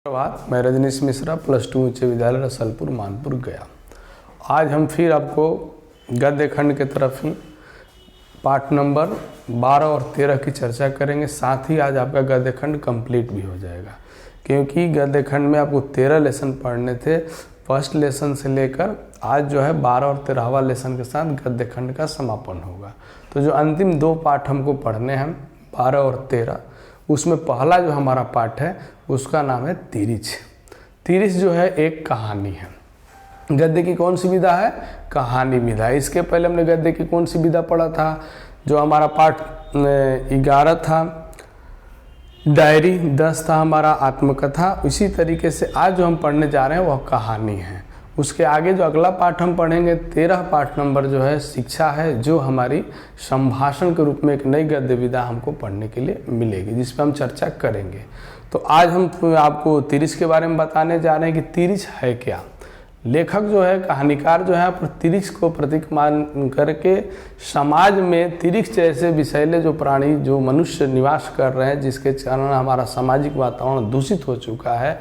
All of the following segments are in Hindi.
प्रभात, मैं रजनीश मिश्रा प्लस 2 उच्च विद्यालय रसलपुर मानपुर गया। आज हम फिर आपको गद्य खंड की तरफ ही पाठ नंबर 12 और 13 की चर्चा करेंगे। साथ ही आज आपका गद्य खंड कंप्लीट भी हो जाएगा, क्योंकि गद्य खंड में आपको 13 लेसन पढ़ने थे। फर्स्ट लेसन से लेकर आज जो है 12 और 13वां लेसन के साथ गद्य खंड का समापन होगा। तो जो अंतिम 2 पाठ हमको पढ़ने हैं 12 और 13, उसमें पहला जो हमारा पाठ है उसका नाम है तिरिछ। तिरिछ जो है एक कहानी है। गद्य की कौन सी विधा है? कहानी विधा। इसके पहले हमने गद्य की कौन सी विधा पढ़ा था? जो हमारा पाठ 11 था डायरी, 10 था हमारा आत्मकथा। इसी तरीके से आज जो हम पढ़ने जा रहे हैं वह कहानी है। उसके आगे जो अगला पाठ हम पढ़ेंगे 13 पाठ नंबर जो है शिक्षा है, जो हमारी संभाषण के रूप में एक नई गद्य विधा हमको पढ़ने के लिए मिलेगी, जिस पर हम चर्चा करेंगे। तो आज हम आपको तिरिछ के बारे में बताने जा रहे हैं कि तिरिछ है क्या। लेखक जो है, कहानीकार जो है, तिरिछ को प्रतीक मान करके समाज में तिरिछ जैसे विषैले जो प्राणी, जो मनुष्य निवास कर रहे हैं, जिसके कारण हमारा सामाजिक वातावरण दूषित हो चुका है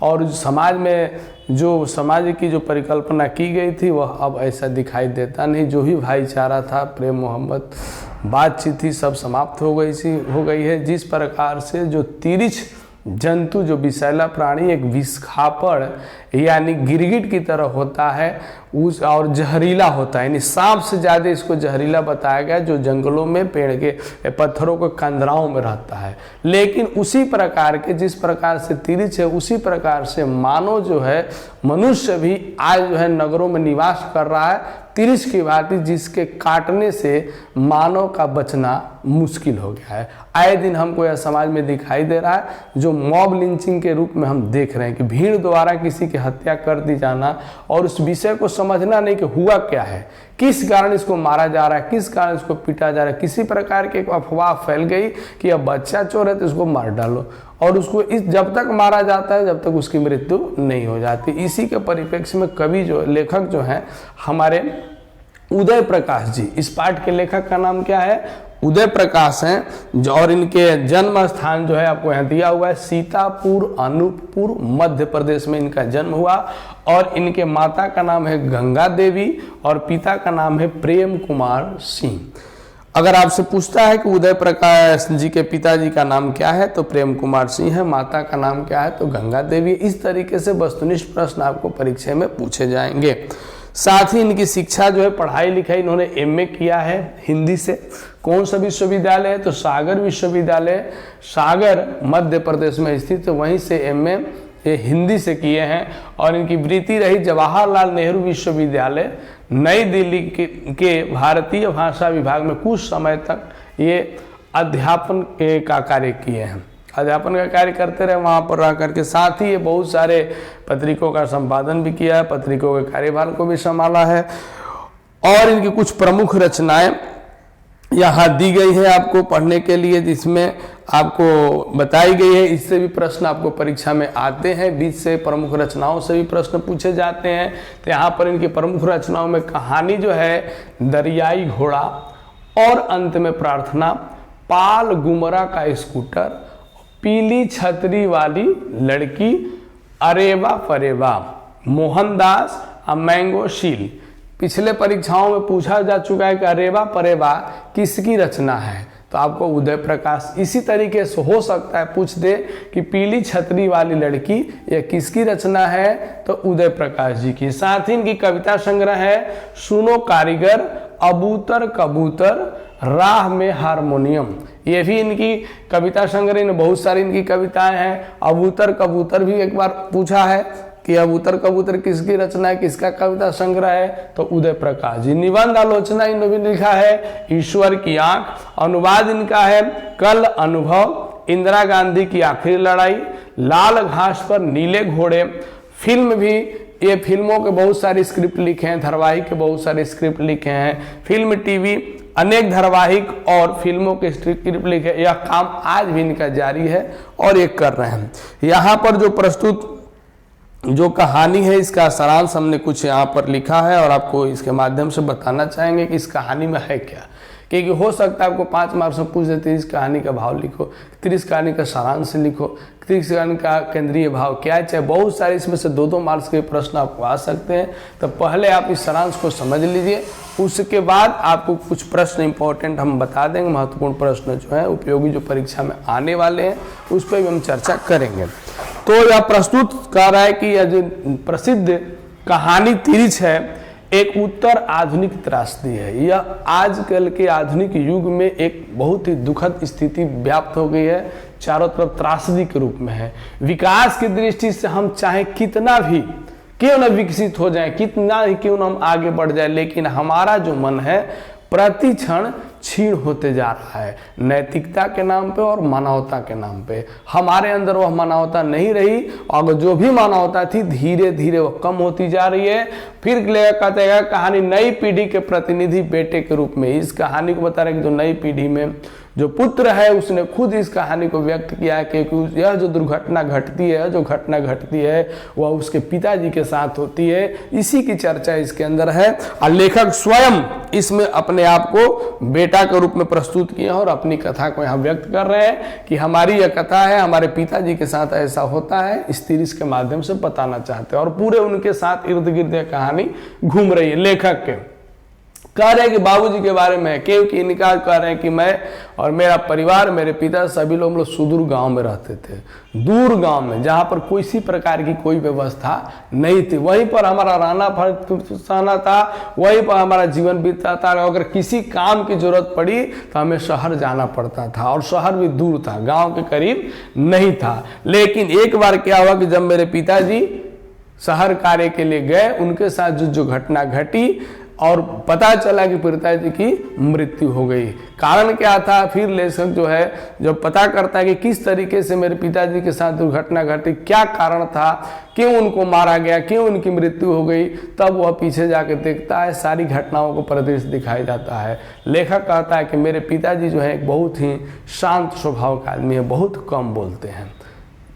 और समाज में जो समाज की जो परिकल्पना की गई थी वह अब ऐसा दिखाई देता नहीं। जो भी भाईचारा था, प्रेम मोहब्बत बातचीत थी, सब समाप्त हो गई है। जिस प्रकार से जो तिरिछ जंतु, जो विषैला प्राणी एक विषखापड़ यानी गिरगिट की तरह होता है उस और जहरीला होता है, यानी सांप से ज़्यादा इसको जहरीला बताया गया, जो जंगलों में पेड़ के पत्थरों के कंदराओं में रहता है। लेकिन उसी प्रकार के जिस प्रकार से तिरिछ है, उसी प्रकार से मानव जो है, मनुष्य भी आज जो है नगरों में निवास कर रहा है तिरिछ की भांति, जिसके काटने से मानव का बचना मुश्किल हो गया है। आए दिन हमको यह समाज में दिखाई दे रहा है, जो मॉब लिंचिंग के रूप में हम देख रहे हैं कि भीड़ द्वारा किसी की हत्या कर दी जाना और उस विषय को समझना नहीं कि हुआ क्या है, किस कारण इसको मारा जा रहा है, किस कारण इसको पीटा जा रहा है। किसी प्रकार की एक अफवाह फैल गई कि अब बच्चा चोर है तो इसको मार डालो, और उसको जब तक मारा जाता है जब तक उसकी मृत्यु नहीं हो जाती। इसी के परिप्रेक्ष्य में कवि जो लेखक जो हैं हमारे उदय प्रकाश जी, इस पाठ के लेखक का नाम क्या है? उदय प्रकाश हैं। और इनके जन्म स्थान जो है आपको यहाँ दिया हुआ है, सीतापुर अनूपपुर मध्य प्रदेश में इनका जन्म हुआ। और इनके माता का नाम है गंगा देवी और पिता का नाम है प्रेम कुमार सिंह। अगर आपसे पूछता है कि उदय प्रकाश जी के पिताजी का नाम क्या है, तो प्रेम कुमार सिंह है। माता का नाम क्या है, तो गंगा देवी। इस तरीके से वस्तुनिष्ठ प्रश्न आपको परीक्षा में पूछे जाएंगे। साथ ही इनकी शिक्षा जो है, पढ़ाई लिखाई इन्होंने एमए किया है हिंदी से। कौन सा विश्वविद्यालय है, तो सागर विश्वविद्यालय, सागर मध्य प्रदेश में स्थित है, वहीं से एमए ये हिंदी से किए हैं। और इनकी वृत्ति रही जवाहरलाल नेहरू विश्वविद्यालय नई दिल्ली के भारतीय भाषा विभाग में कुछ समय तक ये अध्यापन का कार्य किए हैं। अध्यापन का कार्य करते रहे वहाँ पर रह करके। साथ ही ये बहुत सारे पत्रिकों का संपादन भी किया है, पत्रिकों के कार्यभार को भी संभाला है। और इनकी कुछ प्रमुख रचनाएं यहाँ दी गई है आपको पढ़ने के लिए, जिसमें आपको बताई गई है। इससे भी प्रश्न आपको परीक्षा में आते हैं, बीच से प्रमुख रचनाओं से भी प्रश्न पूछे जाते हैं। तो यहाँ पर इनकी प्रमुख रचनाओं में कहानी जो है दरियाई घोड़ा, और अंत में प्रार्थना, पाल गुमरा का स्कूटर, पीली छतरी वाली लड़की, अरेवा परेवा, मोहनदास, मैंगो शील। पिछले परीक्षाओं में पूछा जा चुका है कि अरेवा परेवा किसकी रचना है, तो आपको उदय प्रकाश। इसी तरीके से हो सकता है पूछ दे कि पीली छतरी वाली लड़की यह किसकी रचना है, तो उदय प्रकाश जी की। साथ ही इनकी कविता संग्रह है सुनो कारीगर, अबूतर कबूतर, राह में हारमोनियम। ये भी इनकी कविता संग्रह में बहुत सारी इनकी कविताएं हैं। अबूतर कबूतर भी एक बार पूछा है कि अबूतर कबूतर किसकी रचना है, किसका कविता संग्रह है, तो उदय प्रकाश जी। निबंध आलोचना इन्होंने लिखा है ईश्वर की आंख। अनुवाद इनका है कल अनुभव, इंदिरा गांधी की आखिरी लड़ाई, लाल घास पर नीले घोड़े। फिल्म भी, ये फिल्मों के बहुत सारे स्क्रिप्ट लिखे हैं, धारावाहिक के बहुत सारे स्क्रिप्ट लिखे हैं, फिल्म टीवी अनेक धारावाहिक और फिल्मों के स्क्रिप्ट लिखे। यह काम आज भी इनका जारी है और ये कर रहे हैं। यहाँ पर जो प्रस्तुत जो कहानी है, इसका सारांश हमने कुछ यहाँ पर लिखा है और आपको इसके माध्यम से बताना चाहेंगे कि इस कहानी में है क्या। क्योंकि हो सकता है आपको 5 मार्क्स में पूछ दे 30 कहानी का भाव लिखो, 30 कहानी का सारांश लिखो, 30 कहानी का केंद्रीय भाव क्या है, चाहे बहुत सारे इसमें से 2-2 मार्क्स के प्रश्न आपको आ सकते हैं। तो पहले आप इस सारांश को समझ लीजिए, उसके बाद आपको कुछ प्रश्न इंपॉर्टेंट हम बता देंगे, महत्वपूर्ण प्रश्न जो है उपयोगी जो परीक्षा में आने वाले हैं उस पर भी हम चर्चा करेंगे। तो यह प्रस्तुत कर रहा है कि यह जो प्रसिद्ध कहानी तिरिछ है एक उत्तर आधुनिक त्रासदी है। यह आजकल के आधुनिक युग में एक बहुत ही दुखद स्थिति व्याप्त हो गई है, चारों तरफ त्रासदी के रूप में है। विकास की दृष्टि से हम चाहे कितना भी क्यों न विकसित हो जाए, कितना ही क्यों न हम आगे बढ़ जाए, लेकिन हमारा जो मन है प्रति क्षण क्षीण होते जा रहा है। नैतिकता के नाम पे और मानवता के नाम पे हमारे अंदर वह मानवता नहीं रही, और जो भी मानवता थी धीरे धीरे वह कम होती जा रही है। फिर कहते हैं कहानी नई पीढ़ी के प्रतिनिधि बेटे के रूप में इस कहानी को बता रहे कि जो नई पीढ़ी में जो पुत्र है उसने खुद इस कहानी को व्यक्त किया है कि यह जो दुर्घटना घटती है, जो घटना घटती है वह उसके पिताजी के साथ होती है। इसी की चर्चा इसके अंदर है और लेखक स्वयं इसमें अपने आप को बेटा के रूप में प्रस्तुत किए हैं और अपनी कथा को यहाँ व्यक्त कर रहे हैं कि हमारी यह कथा है, हमारे पिताजी के साथ ऐसा होता है, इस तिरिछ के माध्यम से बताना चाहते हैं। और पूरे उनके साथ इर्द गिर्द यह कहानी घूम रही है। लेखक के कह रहे हैं कि बाबूजी के बारे में, क्योंकि इनका कह रहे हैं कि मैं और मेरा परिवार, मेरे पिता सभी लोग सुदूर गांव में रहते थे, दूर गांव में जहां पर किसी प्रकार की कोई व्यवस्था नहीं थी। वहीं पर हमारा रहना फसाना था, वहीं पर हमारा जीवन बीतता था। अगर किसी काम की जरूरत पड़ी तो हमें शहर जाना पड़ता था और शहर भी दूर था, गाँव के करीब नहीं था। लेकिन एक बार क्या हुआ कि जब मेरे पिताजी शहर कार्य के लिए गए, उनके साथ जो घटना घटी और पता चला कि पिताजी की मृत्यु हो गई। कारण क्या था, फिर लेखक जो है जब पता करता है कि किस तरीके से मेरे पिताजी के साथ दुर्घटना घटी, क्या कारण था, क्यों उनको मारा गया, क्यों उनकी मृत्यु हो गई, तब वह पीछे जाके देखता है, सारी घटनाओं को परिदृश्य दिखाई जाता है। लेखक कहता है कि मेरे पिताजी जो है एक बहुत ही शांत स्वभाव का आदमी है, बहुत कम बोलते हैं,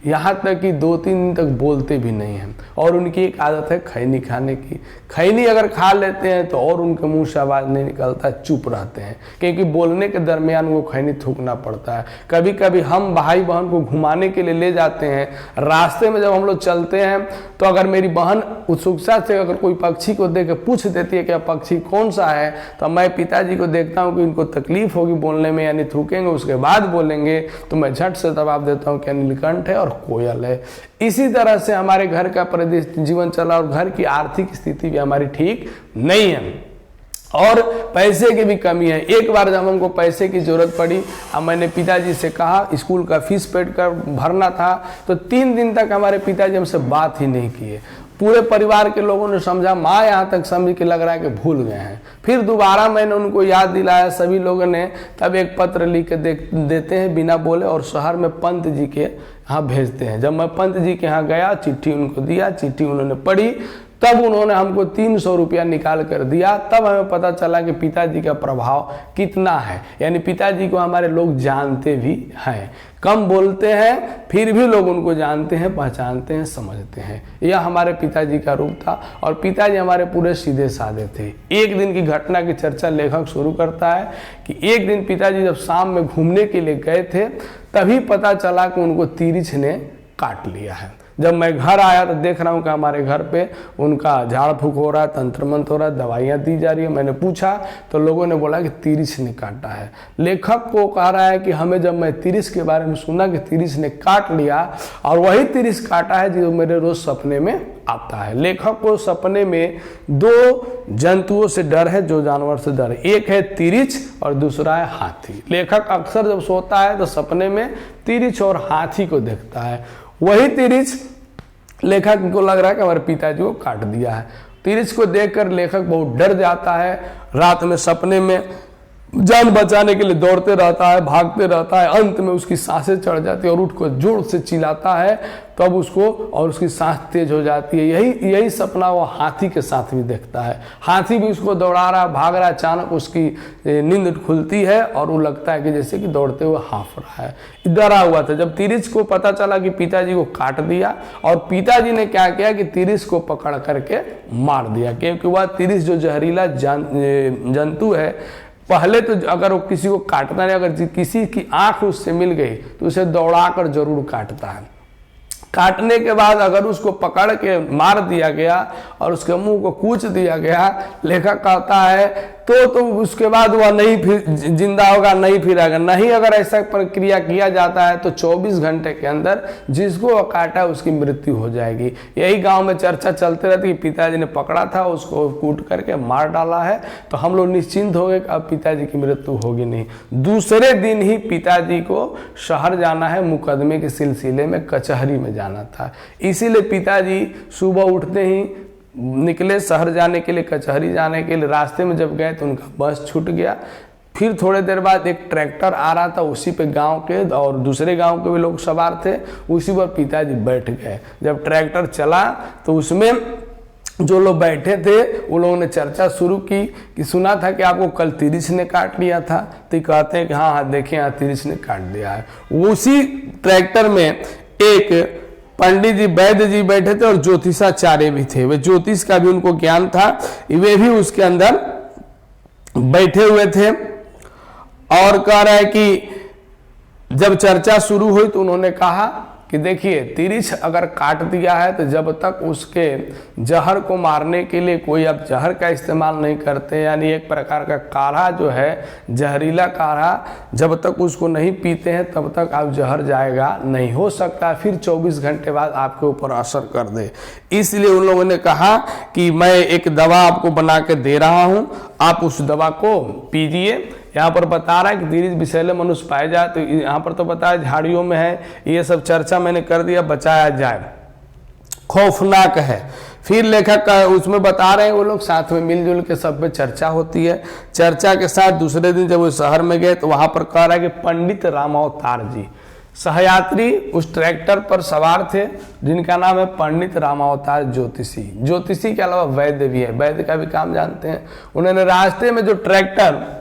यहाँ तक कि 2-3 दिन तक बोलते भी नहीं हैं। और उनकी एक आदत है खैनी खाने की। खैनी अगर खा लेते हैं तो और उनके मुंह से आवाज़ नहीं निकलता, चुप रहते हैं, क्योंकि बोलने के दरमियान वो खैनी थूकना पड़ता है। कभी कभी हम भाई बहन को घुमाने के लिए ले जाते हैं, रास्ते में जब हम लोग चलते हैं तो अगर मेरी बहन उत्सुकता से अगर कोई पक्षी को देख के पूछ देती है कि पक्षी कौन सा है, तो मैं पिताजी को देखता हूँ कि इनको तकलीफ होगी बोलने में, यानी थूकेंगे उसके बाद बोलेंगे, तो मैं झट से जवाब देता हूँ कि नीलकंठ है और कोयल है। इसी तरह से हमारे घर का परिदृश्य जीवन चला और घर की आर्थिक स्थिति भी हमारी ठीक नहीं है और पैसे की भी कमी है। एक बार जब हमको पैसे की जरूरत पड़ी, अब मैंने पिताजी से कहा स्कूल का फीस पेड कर भरना था, तो 3 दिन तक हमारे पिताजी हमसे बात ही नहीं किए। पूरे परिवार के लोगों ने समझा, माँ यहाँ तक समझ के लग रहा है कि भूल गए हैं। फिर दोबारा मैंने उनको याद दिलाया, सभी लोगों ने तब एक पत्र लिख के देते हैं बिना बोले और शहर में पंत जी के यहाँ भेजते हैं। जब मैं पंत जी के यहाँ गया, चिट्ठी उनको दिया, चिट्ठी उन्होंने पढ़ी, तब उन्होंने हमको 300 रुपया निकाल कर दिया। तब हमें पता चला कि पिताजी का प्रभाव कितना है, यानी पिताजी को हमारे लोग जानते भी हैं। कम बोलते हैं फिर भी लोग उनको जानते हैं, पहचानते हैं, समझते हैं। यह हमारे पिताजी का रूप था और पिताजी हमारे पूरे सीधे साधे थे। एक दिन की घटना की चर्चा लेखक शुरू करता है कि एक दिन पिताजी जब शाम में घूमने के लिए गए थे, तभी पता चला कि उनको तिरिछ ने काट लिया है। जब मैं घर आया तो देख रहा हूँ कि हमारे घर पे उनका झाड़ फूक हो रहा है, तंत्र मंत्र हो रहा है, दवाइयाँ दी जा रही है। मैंने पूछा तो लोगों ने बोला कि तिरिछ ने काटा है। लेखक को कह रहा है कि हमें जब मैं तिरिछ के बारे में सुना कि तिरिछ ने काट लिया और वही तिरिछ काटा है जो मेरे रोज सपने में आता है। लेखक को सपने में 2 जंतुओं से डर है, जो जानवर से डर है, एक है तिरिछ और दूसरा है हाथी। लेखक अक्सर जब सोता है तो सपने में तिरिछ और हाथी को देखता है। वही तिरिछ लेखक को लग रहा है कि हमारे पिताजी को काट दिया है। तिरिछ को देखकर लेखक बहुत डर जाता है। रात में सपने में जान बचाने के लिए दौड़ते रहता है, भागते रहता है। अंत में उसकी सांसें चढ़ जाती है और उठ कर जोर से चिल्लाता है, तब उसको और उसकी सांस तेज हो जाती है। यही सपना वो हाथी के साथ भी देखता है। हाथी भी उसको दौड़ा रहा, भाग रहा, अचानक उसकी नींद खुलती है और वो लगता है कि जैसे कि दौड़ते हुए हाँफ रहा है। डरा हुआ था। जब तिरिछ को पता चला कि पिताजी को काट दिया, और पिताजी ने क्या किया कि तिरिछ को पकड़ करके मार दिया, क्योंकि वह तिरिछ जो जहरीला जंतु है पहले तो अगर वो किसी को काटता नहीं, अगर किसी की आंख उससे मिल गई तो उसे दौड़ाकर जरूर काटता है। काटने के बाद अगर उसको पकड़ के मार दिया गया और उसके मुंह को कूच दिया गया, लेखक कहता है तो उसके बाद वह नहीं फिर जिंदा होगा, नहीं फिर आएगा। नहीं अगर ऐसा प्रक्रिया किया जाता है तो 24 घंटे के अंदर जिसको वह काटा उसकी मृत्यु हो जाएगी। यही गांव में चर्चा चलते रहती है, पिताजी ने पकड़ा था, उसको कूट करके मार डाला है, तो हम लोग निश्चिंत हो गए कि अब पिताजी की मृत्यु होगी नहीं। दूसरे दिन ही पिताजी को शहर जाना है, मुकदमे के सिलसिले में कचहरी में जाना था। इसीलिए पिताजी सुबह उठते ही निकले शहर जाने के लिए, कचहरी जाने के लिए। रास्ते में जब गए तो उनका बस छूट गया। फिर थोड़े देर बाद एक ट्रैक्टर आ रहा था, उसी पे गांव के और दूसरे गांव के भी लोग सवार थे, उसी पर पिताजी बैठ गए। जब ट्रैक्टर चला तो उसमें जो लोग बैठे थे वो लोगों ने चर्चा शुरू की कि सुना था कि आपको कल तिरिछ ने काट लिया था। तो कहते हैं कि हाँ हाँ देखिए हाँ तिरिछ ने काट दिया है। उसी ट्रैक्टर में एक पंडित जी वैद्य जी बैठे थे और ज्योतिषाचार्य भी थे, वे ज्योतिष का भी उनको ज्ञान था, वे भी उसके अंदर बैठे हुए थे। और कह रहा है कि जब चर्चा शुरू हुई तो उन्होंने कहा कि देखिए तिरिछ अगर काट दिया है तो जब तक उसके जहर को मारने के लिए कोई अब जहर का इस्तेमाल नहीं करते, यानी एक प्रकार का काढ़ा जो है जहरीला काढ़ा, जब तक उसको नहीं पीते हैं तब तक आप जहर जाएगा नहीं। हो सकता फिर 24 घंटे बाद आपके ऊपर असर कर दे। इसलिए उन लोगों ने कहा कि मैं एक दवा आपको बना के दे रहा हूँ, आप उस दवा को पीजिए। यहाँ पर बता रहा है कि तिरिछ विषैले मनुष्य पाए जाए, तो यहाँ पर तो बताया झाड़ियों में है, ये सब चर्चा मैंने कर दिया, बचाया जाए, खौफनाक है। फिर लेखक उसमें बता रहे हैं वो लोग साथ में मिलजुल के सब पे चर्चा होती है। चर्चा के साथ दूसरे दिन जब वो शहर में गए तो वहां पर कह रहा है कि पंडित रामावतार जी सहयात्री उस ट्रैक्टर पर सवार थे, जिनका नाम है पंडित रामावतार ज्योतिषी। ज्योतिषी के अलावा वैद्य भी है, वैद्य का भी काम जानते हैं। उन्होंने रास्ते में जो ट्रैक्टर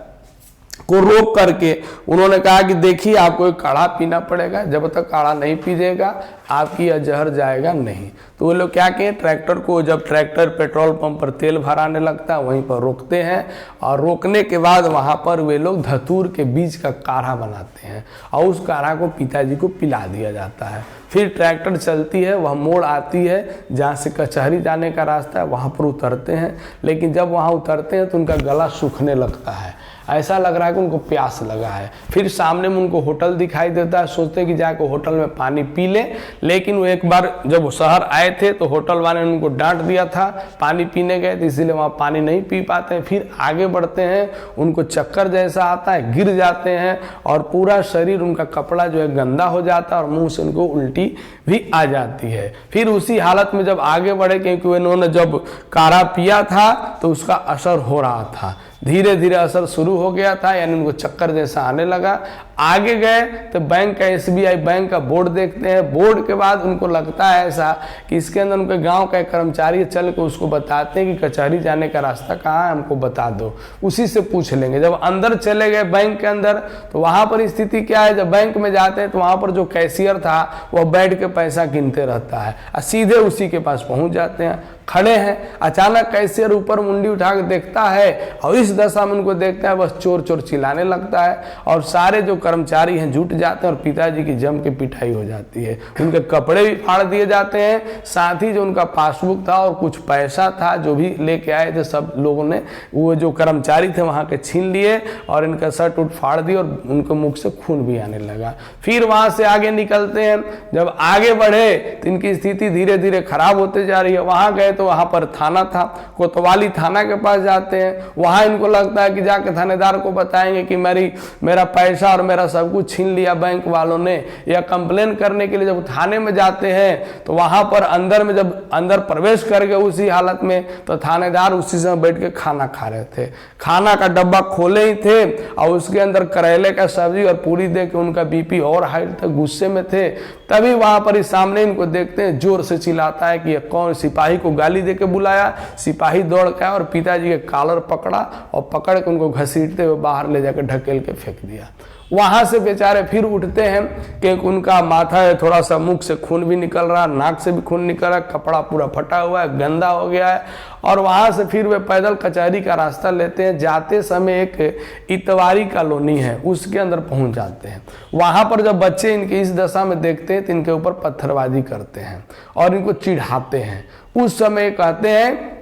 को रोक करके उन्होंने कहा कि देखिए आपको एक काढ़ा पीना पड़ेगा, जब तक काढ़ा नहीं पीजिएगा आपकी यह जहर जाएगा नहीं। तो वो लोग क्या किए, ट्रैक्टर को जब ट्रैक्टर पेट्रोल पंप पर तेल भराने लगता है वहीं पर रोकते हैं, और रोकने के बाद वहां पर वे लोग धतूर के बीज का काढ़ा बनाते हैं और उस काढ़ा को पिताजी को पिला दिया जाता है। फिर ट्रैक्टर चलती है, वह मोड़ आती है जहाँ से कचहरी जाने का रास्ता है, वहाँ पर उतरते हैं। लेकिन जब वहाँ उतरते हैं तो उनका गला सूखने लगता है, ऐसा लग रहा है कि उनको प्यास लगा है। फिर सामने में उनको होटल दिखाई देता है, सोचते कि जाकर होटल में पानी पी ले। लेकिन वो एक बार जब शहर आए थे तो होटल वाले ने उनको डांट दिया था, पानी पीने गए तो इसीलिए वहाँ पानी नहीं पी पाते हैं। फिर आगे बढ़ते हैं, उनको चक्कर जैसा आता है, गिर जाते हैं और पूरा शरीर उनका कपड़ा जो है गंदा हो जाता है और मुंह से उनको उल्टी भी आ जाती है। फिर उसी हालत में जब आगे बढ़े, क्योंकि उन्होंने जब काढ़ा पिया था तो उसका असर हो रहा था, धीरे धीरे असर शुरू हो गया था, यानी उनको चक्कर जैसा आने लगा। आगे गए तो बैंक का SBI बैंक का बोर्ड देखते हैं। बोर्ड के बाद उनको लगता है ऐसा कि इसके अंदर उनके गांव का एक कर्मचारी चल के उसको बताते हैं कि कचहरी जाने का रास्ता कहाँ है, हमको बता दो, उसी से पूछ लेंगे। जब अंदर चले गए बैंक के अंदर तो वहां पर स्थिति क्या है, जब बैंक में जाते हैं तो वहां पर जो कैशियर था वह बैठ के पैसा गिनते रहता है और सीधे उसी के पास पहुंच जाते हैं। खड़े हैं, अचानक कैशियर ऊपर मुंडी उठा के देखता है और इस दशा में उनको देखता है, बस चोर चोर चिल्लाने लगता है और सारे जो कर्मचारी हैं जुट जाते हैं और पिताजी की जम के पिटाई हो जाती है। उनके कपड़े भी फाड़ दिए जाते हैं, साथ ही जो उनका पासबुक था और कुछ पैसा था जो भी लेके आए थे सब लोगों ने, वो जो कर्मचारी थे वहां के छीन लिए और इनका शर्ट उट फाड़ दिए और उनके मुख से खून भी आने लगा। फिर वहां से आगे निकलते हैं, जब आगे बढ़े तो इनकी स्थिति धीरे धीरे खराब होते जा रही है। वहां गए तो वहां पर थाना था, कोतवाली थाना के पास जाते हैं। वहां इनको लगता है कि जाके थानेदार को बताएंगे कि मेरा पैसा और मेरा सब कुछ छीन लिया बैंक वालों ने, या कंप्लेन करने के लिए जब थाने में जाते हैं तो वहां पर अंदर में जब अंदर प्रवेश कर गए उसी हालत में, तो थानेदार उसी समय बैठ के खाना खा रहे थे। खाना का डब्बा खोले ही थे और उसके अंदर करेले का सब्जी और पूरी देख के उनका BP और हाई था, गुस्से में थे। तभी वहां पर सामने इनको देखते हैं, जोर से चिल्लाता है कि ये कौन, सिपाही को गाली दे के बुलाया। सिपाही दौड़ के आया और पिताजी के कॉलर पकड़ा और पकड़ के उनको घसीटते हुए बाहर ले जाकर ढकेल के फेंक दिया। वहां से बेचारे फिर उठते हैं कि उनका माथा है, थोड़ा सा मुख से खून भी निकल रहा, नाक से भी खून निकल रहा, कपड़ा पूरा फटा हुआ है, गंदा हो गया है। और वहां से फिर वे पैदल कचहरी का रास्ता लेते हैं। जाते समय एक इतवारी कॉलोनी है, उसके अंदर पहुंच जाते हैं। वहां पर जब बच्चे इनके इस दशा में देखते हैं तो इनके ऊपर पत्थरबाजी करते हैं और इनको चिढ़ाते हैं। उस समय कहते हैं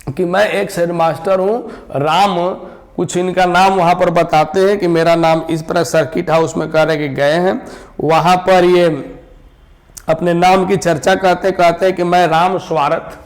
कि मैं एक हेडमास्टर हूं, राम, कुछ इनका नाम वहां पर बताते हैं कि मेरा नाम इस पर, सर्किट हाउस में कह रहे कि गए हैं, वहां पर ये अपने नाम की चर्चा कहते हैं कि मैं राम स्वार्थ,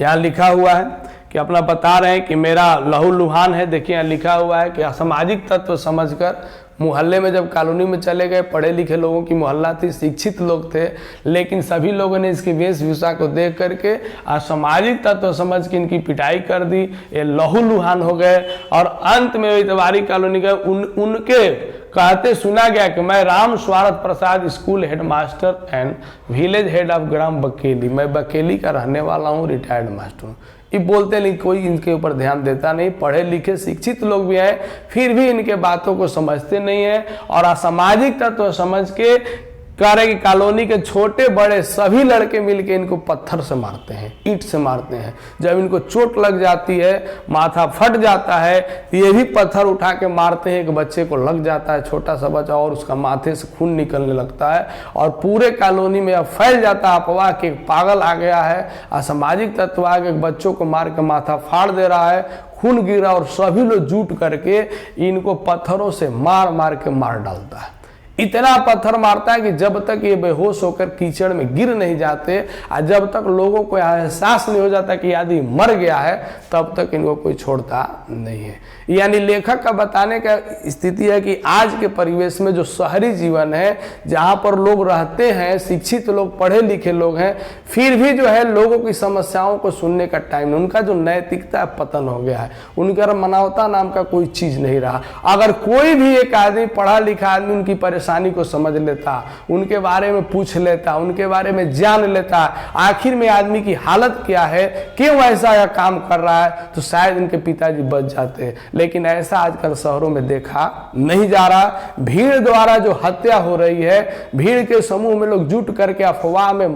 यहाँ लिखा हुआ है कि अपना बता रहे हैं कि मेरा लहू लुहान है। देखिए यहाँ लिखा हुआ है कि असामाजिक तत्व समझकर मोहल्ले में जब कॉलोनी में चले गए, पढ़े लिखे लोगों की मोहल्ला थी, शिक्षित लोग थे, लेकिन सभी लोगों ने इसकी वेशभूषा को देख करके असामाजिक तत्व समझ के इनकी पिटाई कर दी। ये लहू लुहान हो गए और अंत में इतवारी कॉलोनी गए। उनके कहते सुना गया कि मैं Ram Swarth Prasad, school headmaster and village head of ग्राम बकेली, मैं बकेली का रहने वाला हूँ, रिटायर्ड मास्टर हूँ। ये बोलते नहीं, कोई इनके ऊपर ध्यान देता नहीं। पढ़े लिखे शिक्षित लोग भी हैं, फिर भी इनके बातों को समझते नहीं है और असामाजिक तत्व समझ के कह रहे कि कॉलोनी के छोटे बड़े सभी लड़के मिलके इनको पत्थर से मारते हैं, ईंट से मारते हैं। जब इनको चोट लग जाती है, माथा फट जाता है, तो ये भी पत्थर उठा के मारते हैं। एक बच्चे को लग जाता है, छोटा सा बच्चा, और उसका माथे से खून निकलने लगता है और पूरे कॉलोनी में अब फैल जाता है अफवाह कि पागल आ गया है, असामाजिक तत्व आ के बच्चों को मार के माथा फाड़ दे रहा है, खून गिरा, और सभी लोग जुट करके इनको पत्थरों से मार मार के मार डालता है। इतना पत्थर मारता है कि जब तक ये बेहोश होकर कीचड़ में गिर नहीं जाते और जब तक लोगों को एहसास नहीं हो जाता कि आदमी मर गया है, तब तक इनको कोई छोड़ता नहीं है। यानी लेखक का बताने का स्थिति है कि आज के परिवेश में जो शहरी जीवन है, जहाँ पर लोग रहते हैं, शिक्षित लोग, पढ़े लिखे लोग हैं, फिर भी जो है लोगों की समस्याओं को सुनने का टाइम नहीं। उनका जो नैतिकता पतन हो गया है, उनका मानवता नाम का कोई चीज नहीं रहा। अगर कोई भी एक आदमी, पढ़ा लिखा आदमी, उनकी परेशानी को समझ लेता, उनके बारे में पूछ लेता, उनके बारे में जान लेता, आखिर में आदमी की हालत क्या है, क्यों ऐसा यह काम कर रहा है, तो शायद इनके पिताजी बच जाते। लेकिन ऐसा आजकल शहरों में देखा नहीं जा रहा। भीड़ द्वारा जो हत्या हो रही है, भीड़ के समूह में लोग जुट करके अफवाह में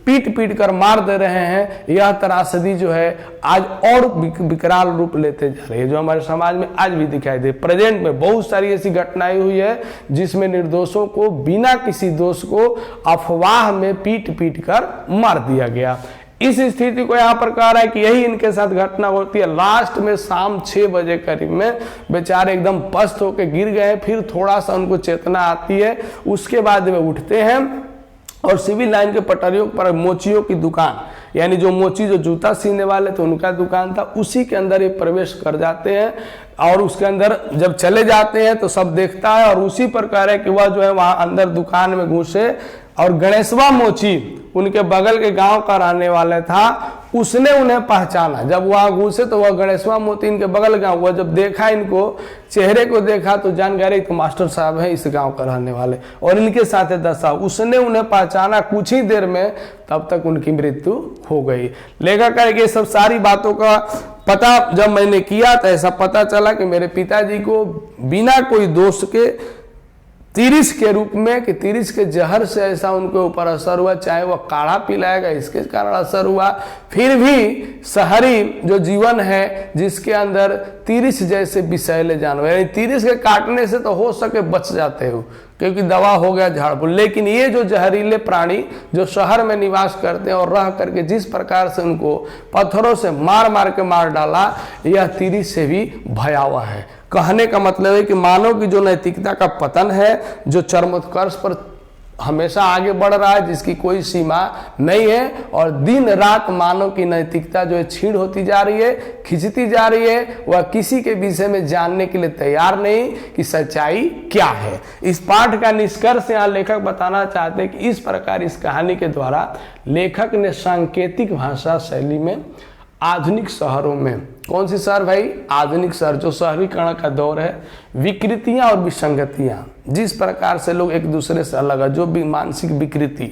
पीट पीट कर मार दे रहे हैं, यह त्रासदी जो है आज और विकराल रूप लेते जा रही है, जो हमारे समाज में आज भी दिखाई दे। प्रेजेंट में बहुत सारी ऐसी घटनाएं हुई है जिसमें निर्दोषों को बिना किसी दोष को अफवाह में पीट पीट कर मार दिया गया। इस स्थिति को यहाँ पर कह रहा है कि यही इनके साथ घटना होती है। लास्ट में शाम 6 बजे करीब में बेचारे एकदम पस्त होकर गिर गए। फिर थोड़ा सा उनको चेतना आती है, उसके बाद वे उठते हैं और सिविल लाइन के पटरियों पर मोचियों की दुकान, यानी जो मोची जो जूता सीने वाले थे उनका दुकान था, उसी के अंदर ये प्रवेश कर जाते हैं। और उसके अंदर जब चले जाते हैं तो सब देखता है और उसी पर कह रहे हैं कि वह जो है वहां अंदर दुकान में घुसे और गणेशवा मोची उनके बगल के गांव का रहने वाला था, उसने उन्हें पहचाना। जब वहां घुसे तो वह गणेशवा मोती इनके बगल गांव, वह जब देखा इनको, चेहरे को देखा तो जान गए तो मास्टर साहब है इस गांव का रहने वाले और इनके साथ दशा। उसने उन्हें पहचाना, कुछ ही देर में तब तक उनकी मृत्यु हो गई। लेखक कहेंगे सब सारी बातों का पता जब मैंने किया तो ऐसा पता चला कि मेरे पिताजी को बिना कोई दोष के तिरिस के रूप में, कि तिरिस के जहर से ऐसा उनके ऊपर असर हुआ, चाहे वह काढ़ा पिलाएगा इसके कारण असर हुआ। फिर भी शहरी जो जीवन है जिसके अंदर तिरिस जैसे विषैले जानवर, यानी तिरिस के काटने से तो हो सके बच जाते हो क्योंकि दवा हो गया झाड़ फूल, लेकिन ये जो जहरीले प्राणी जो शहर में निवास करते हैं और रह करके जिस प्रकार से उनको पत्थरों से मार मार के मार डाला, यह तिरिस से भी भयावह है। कहने का मतलब है कि मानव की जो नैतिकता का पतन है, जो चरमोत्कर्ष पर हमेशा आगे बढ़ रहा है, जिसकी कोई सीमा नहीं है, और दिन रात मानव की नैतिकता जो है छीड़ होती जा रही है, खिंचती जा रही है। वह किसी के विषय में जानने के लिए तैयार नहीं कि सच्चाई क्या है। इस पाठ का निष्कर्ष यहाँ लेखक बताना चाहते हैं कि इस प्रकार इस कहानी के द्वारा लेखक ने सांकेतिक भाषा शैली में आधुनिक शहरों में, कौन सी शहर भाई? आधुनिक शहर, जो शहरीकरण का दौर है, विकृतियां और विसंगतियां, जिस प्रकार से लोग एक दूसरे से अलग है, जो भी मानसिक विकृति,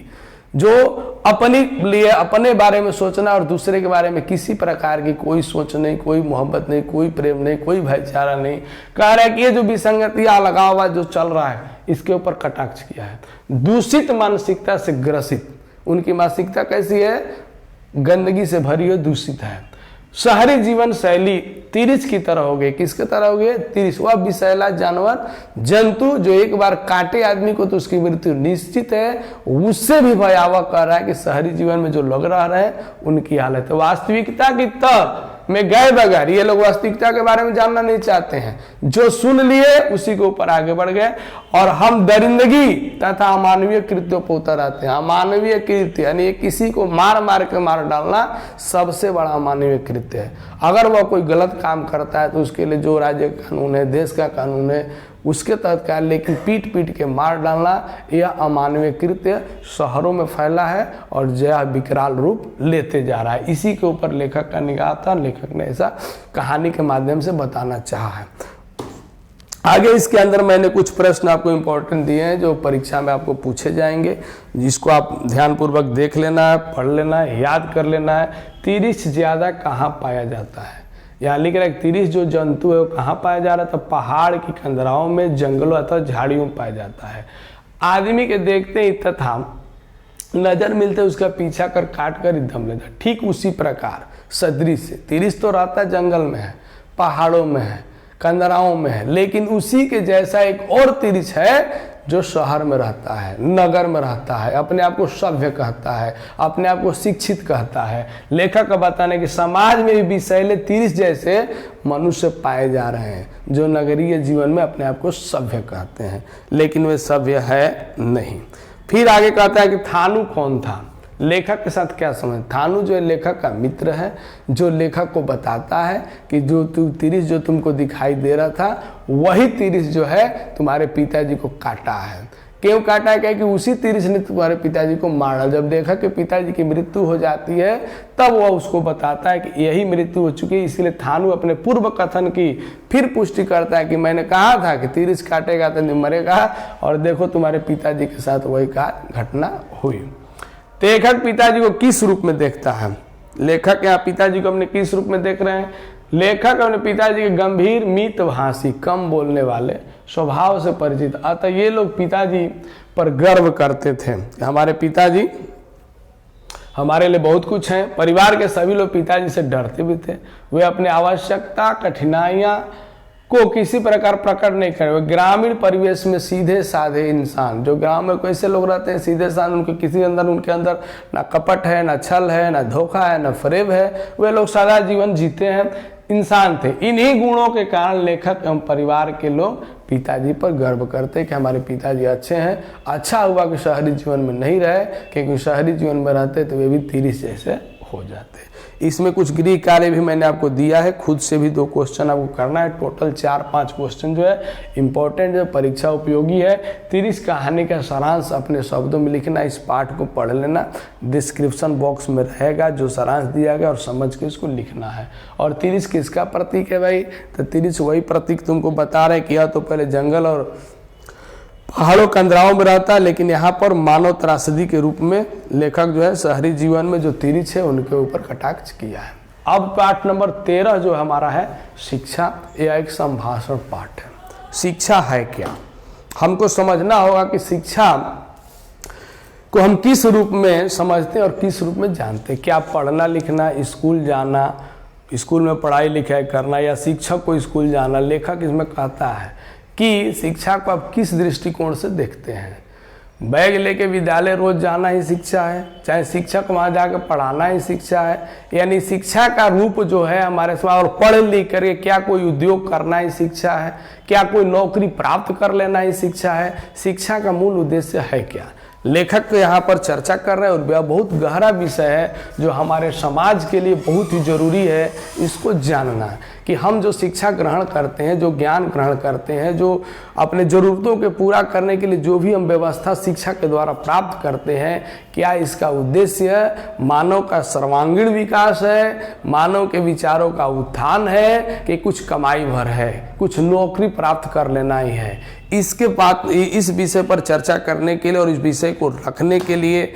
जो अपने लिए अपने बारे में सोचना और दूसरे के बारे में किसी प्रकार की कोई सोच नहीं, कोई मोहब्बत नहीं, कोई प्रेम नहीं, कोई भाईचारा नहीं। कह रहा है कि ये जो विसंगतियां लगा हुआ जो चल रहा है इसके ऊपर कटाक्ष किया है। दूषित मानसिकता से ग्रसित, उनकी मानसिकता कैसी है? गंदगी से भरी हुई, दूषित है। शहरी जीवन शैली तिरिस की तरह हो गई। किसके तरह हो गई? तिरिस। वह विषैला जानवर, जंतु जो एक बार काटे आदमी को तो उसकी मृत्यु निश्चित है, उससे भी भयावह कर रहा है कि शहरी जीवन में जो लोग रह रहे हैं उनकी हालत है। वास्तविकता की तह में गए बगैर ये लोग वास्तविकता के बारे में जानना नहीं चाहते हैं। जो सुन लिए उसी के ऊपर आगे बढ़ गए और हम दरिंदगी तथा अमानवीय कृत्यों पर उतर आते हैं। अमानवीय कृत्य यानी किसी को मार मार के मार डालना सबसे बड़ा अमानवीय कृत्य है। अगर वह कोई गलत काम करता है तो उसके लिए जो राज्य कानून है, देश का कानून है, उसके तहत क्या, लेकिन पीट पीट के मार डालना यह अमानवीय कृत्य शहरों में फैला है और यह विकराल रूप लेते जा रहा है। इसी के ऊपर लेखक का निगाह था। लेखक ने ऐसा कहानी के माध्यम से बताना चाहा है। आगे इसके अंदर मैंने कुछ प्रश्न आपको इम्पोर्टेंट दिए हैं जो परीक्षा में आपको पूछे जाएंगे, जिसको आप ध्यानपूर्वक देख लेना है, पढ़ लेना है, याद कर लेना है। तिरिस ज्यादा कहाँ पाया जाता है? यहाँ लिख रहा है तिरिस जो जंतु है वो कहाँ पाया जा रहा है? तो पहाड़ की कंदराओं में, जंगलों अथवा झाड़ियों में पाया जाता है। आदमी के देखते ही तथा नजर मिलते उसका पीछा कर काट कर दम लेता। ठीक उसी प्रकार सदृश से तिरिस तो रहता है जंगल में है, पहाड़ों में है, कंदराओं में है, लेकिन उसी के जैसा एक और तिरिस है जो शहर में रहता है, नगर में रहता है, अपने आप को सभ्य कहता है, अपने आप को शिक्षित कहता है। लेखक का बताने कि समाज में भी विषैले तिरिस जैसे मनुष्य पाए जा रहे हैं जो नगरीय जीवन में अपने आप को सभ्य कहते हैं, लेकिन वे सभ्य है नहीं। फिर आगे कहता है कि थानू कौन था? लेखक के साथ क्या समझ? थानू जो है लेखक का मित्र है, जो लेखक को बताता है कि जो तिरिस जो तुमको दिखाई दे रहा था वही तिरिस जो है तुम्हारे पिताजी को काटा है। क्यों काटा है? कि उसी तिरिस ने तुम्हारे पिताजी को मारा। जब देखा कि पिताजी की मृत्यु हो जाती है तब वह उसको बताता है कि यही मृत्यु हो चुकी है। इसलिए थानू अपने पूर्व कथन की फिर पुष्टि करता है कि मैंने कहा था कि तिरिस काटेगा तो नहीं मरेगा, और देखो तुम्हारे पिताजी के साथ वही घटना हुई। लेखक पिताजी को किस रूप में देखता है? लेखक यहाँ पिताजी को अपने किस रूप में देख रहे हैं? लेखक अपने पिताजी के गंभीर, मितभाषी, कम बोलने वाले स्वभाव से परिचित। अतः ये लोग पिताजी पर गर्व करते थे। हमारे पिताजी हमारे लिए बहुत कुछ हैं। परिवार के सभी लोग पिताजी से डरते भी थे। वे अपने आवश्यकता, कठिनाइयाँ को किसी प्रकार प्रकट नहीं करे। ग्रामीण परिवेश में सीधे साधे इंसान, जो ग्राम में कैसे लोग रहते हैं, सीधे साधे, उनके अंदर ना कपट है, ना छल है, ना धोखा है, ना फरेब है। वे लोग सादा जीवन जीते हैं, इंसान थे। इन्हीं गुणों के कारण लेखक एवं परिवार के लोग पिताजी पर गर्व करते कि हमारे पिताजी अच्छे हैं। अच्छा हुआ कि शहरी जीवन में नहीं रहे, क्योंकि शहरी जीवन में रहते तो वे भी तिरिस जैसे हो जाते। इसमें कुछ गृह कार्य भी मैंने आपको दिया है, खुद से भी 2 क्वेश्चन आपको करना है। टोटल 4-5 क्वेश्चन जो है इंपॉर्टेंट है, परीक्षा उपयोगी है। तिरिस कहानी का सारांश अपने शब्दों में लिखना, इस पाठ को पढ़ लेना, डिस्क्रिप्शन बॉक्स में रहेगा जो सारांश दिया गया, और समझ के इसको लिखना है। और तिरिस किसका प्रतीक है भाई? तो तिरिस वही प्रतीक तुमको बता रहे कि यह तो पहले जंगल और पहाड़ों कंदराओं में रहता है, लेकिन यहाँ पर मानव त्रासदी के रूप में लेखक जो है शहरी जीवन में जो तिरिस है उनके ऊपर कटाक्ष किया है। अब पाठ नंबर 13 जो हमारा है शिक्षा, यह एक संभाषण पाठ है। शिक्षा है क्या? हमको समझना होगा कि शिक्षा को हम किस रूप में समझते हैं और किस रूप में जानते हैं। क्या पढ़ना लिखना, स्कूल जाना, स्कूल में पढ़ाई लिखाई करना, या शिक्षक को स्कूल जाना? लेखक इसमें कहता है कि शिक्षा को आप किस दृष्टिकोण से देखते हैं। बैग लेके विद्यालय रोज जाना ही शिक्षा है, चाहे शिक्षक वहाँ जाकर पढ़ाना ही शिक्षा है। यानी शिक्षा का रूप जो है हमारे समाज, और पढ़ लिख करके क्या कोई उद्योग करना ही शिक्षा है, क्या कोई नौकरी प्राप्त कर लेना ही शिक्षा है? शिक्षा का मूल उद्देश्य है क्या? लेखक यहाँ पर चर्चा कर रहे हैं, और यह बहुत गहरा विषय है जो हमारे समाज के लिए बहुत ही जरूरी है इसको जानना, कि हम जो शिक्षा ग्रहण करते हैं, जो ज्ञान ग्रहण करते हैं, जो अपने ज़रूरतों के पूरा करने के लिए जो भी हम व्यवस्था शिक्षा के द्वारा प्राप्त करते हैं, क्या इसका उद्देश्य मानव का सर्वांगीण विकास है, मानव के विचारों का उत्थान है, कि कुछ कमाई भर है, कुछ नौकरी प्राप्त कर लेना ही है? इसके बाद इस विषय पर चर्चा करने के लिए और इस विषय को रखने के लिए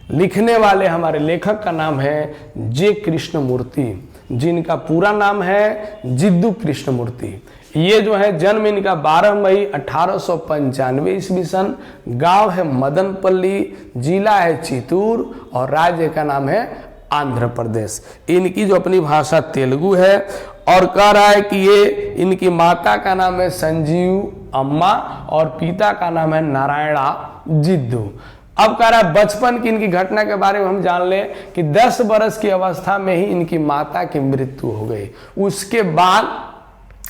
लिखने वाले हमारे लेखक का नाम है जे कृष्णमूर्ति, जिनका पूरा नाम है जिद्दू कृष्णमूर्ति। ये जो है जन्म इनका 12 मई 1895 ईस्वी सन, गांव है मदनपल्ली, जिला है चित्तूर और राज्य का नाम है आंध्र प्रदेश। इनकी जो अपनी भाषा तेलुगु है और कह रहा है कि ये इनकी माता का नाम है संजीव अम्मा और पिता का नाम है नारायणा जिद्दू। अब कह रहा है बचपन की इनकी घटना के बारे में हम जान लें कि 10 वर्ष की अवस्था में ही इनकी माता की मृत्यु हो गई। उसके बाद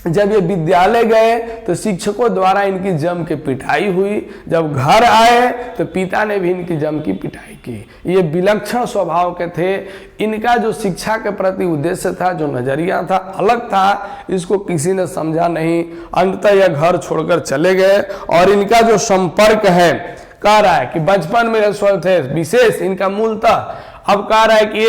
जब ये विद्यालय गए तो शिक्षकों द्वारा इनकी जम के पिटाई हुई। जब घर आए तो पिता ने भी इनकी जम की पिटाई की। ये विलक्षण स्वभाव के थे। इनका जो शिक्षा के प्रति उद्देश्य था, जो नजरिया था, अलग था। इसको किसी ने समझा नहीं। अंततः यह घर छोड़कर चले गए। और इनका जो संपर्क है, कह रहा है कि बचपन में स्वर थे विशेष इनका मूलतः। अब कह रहा है कि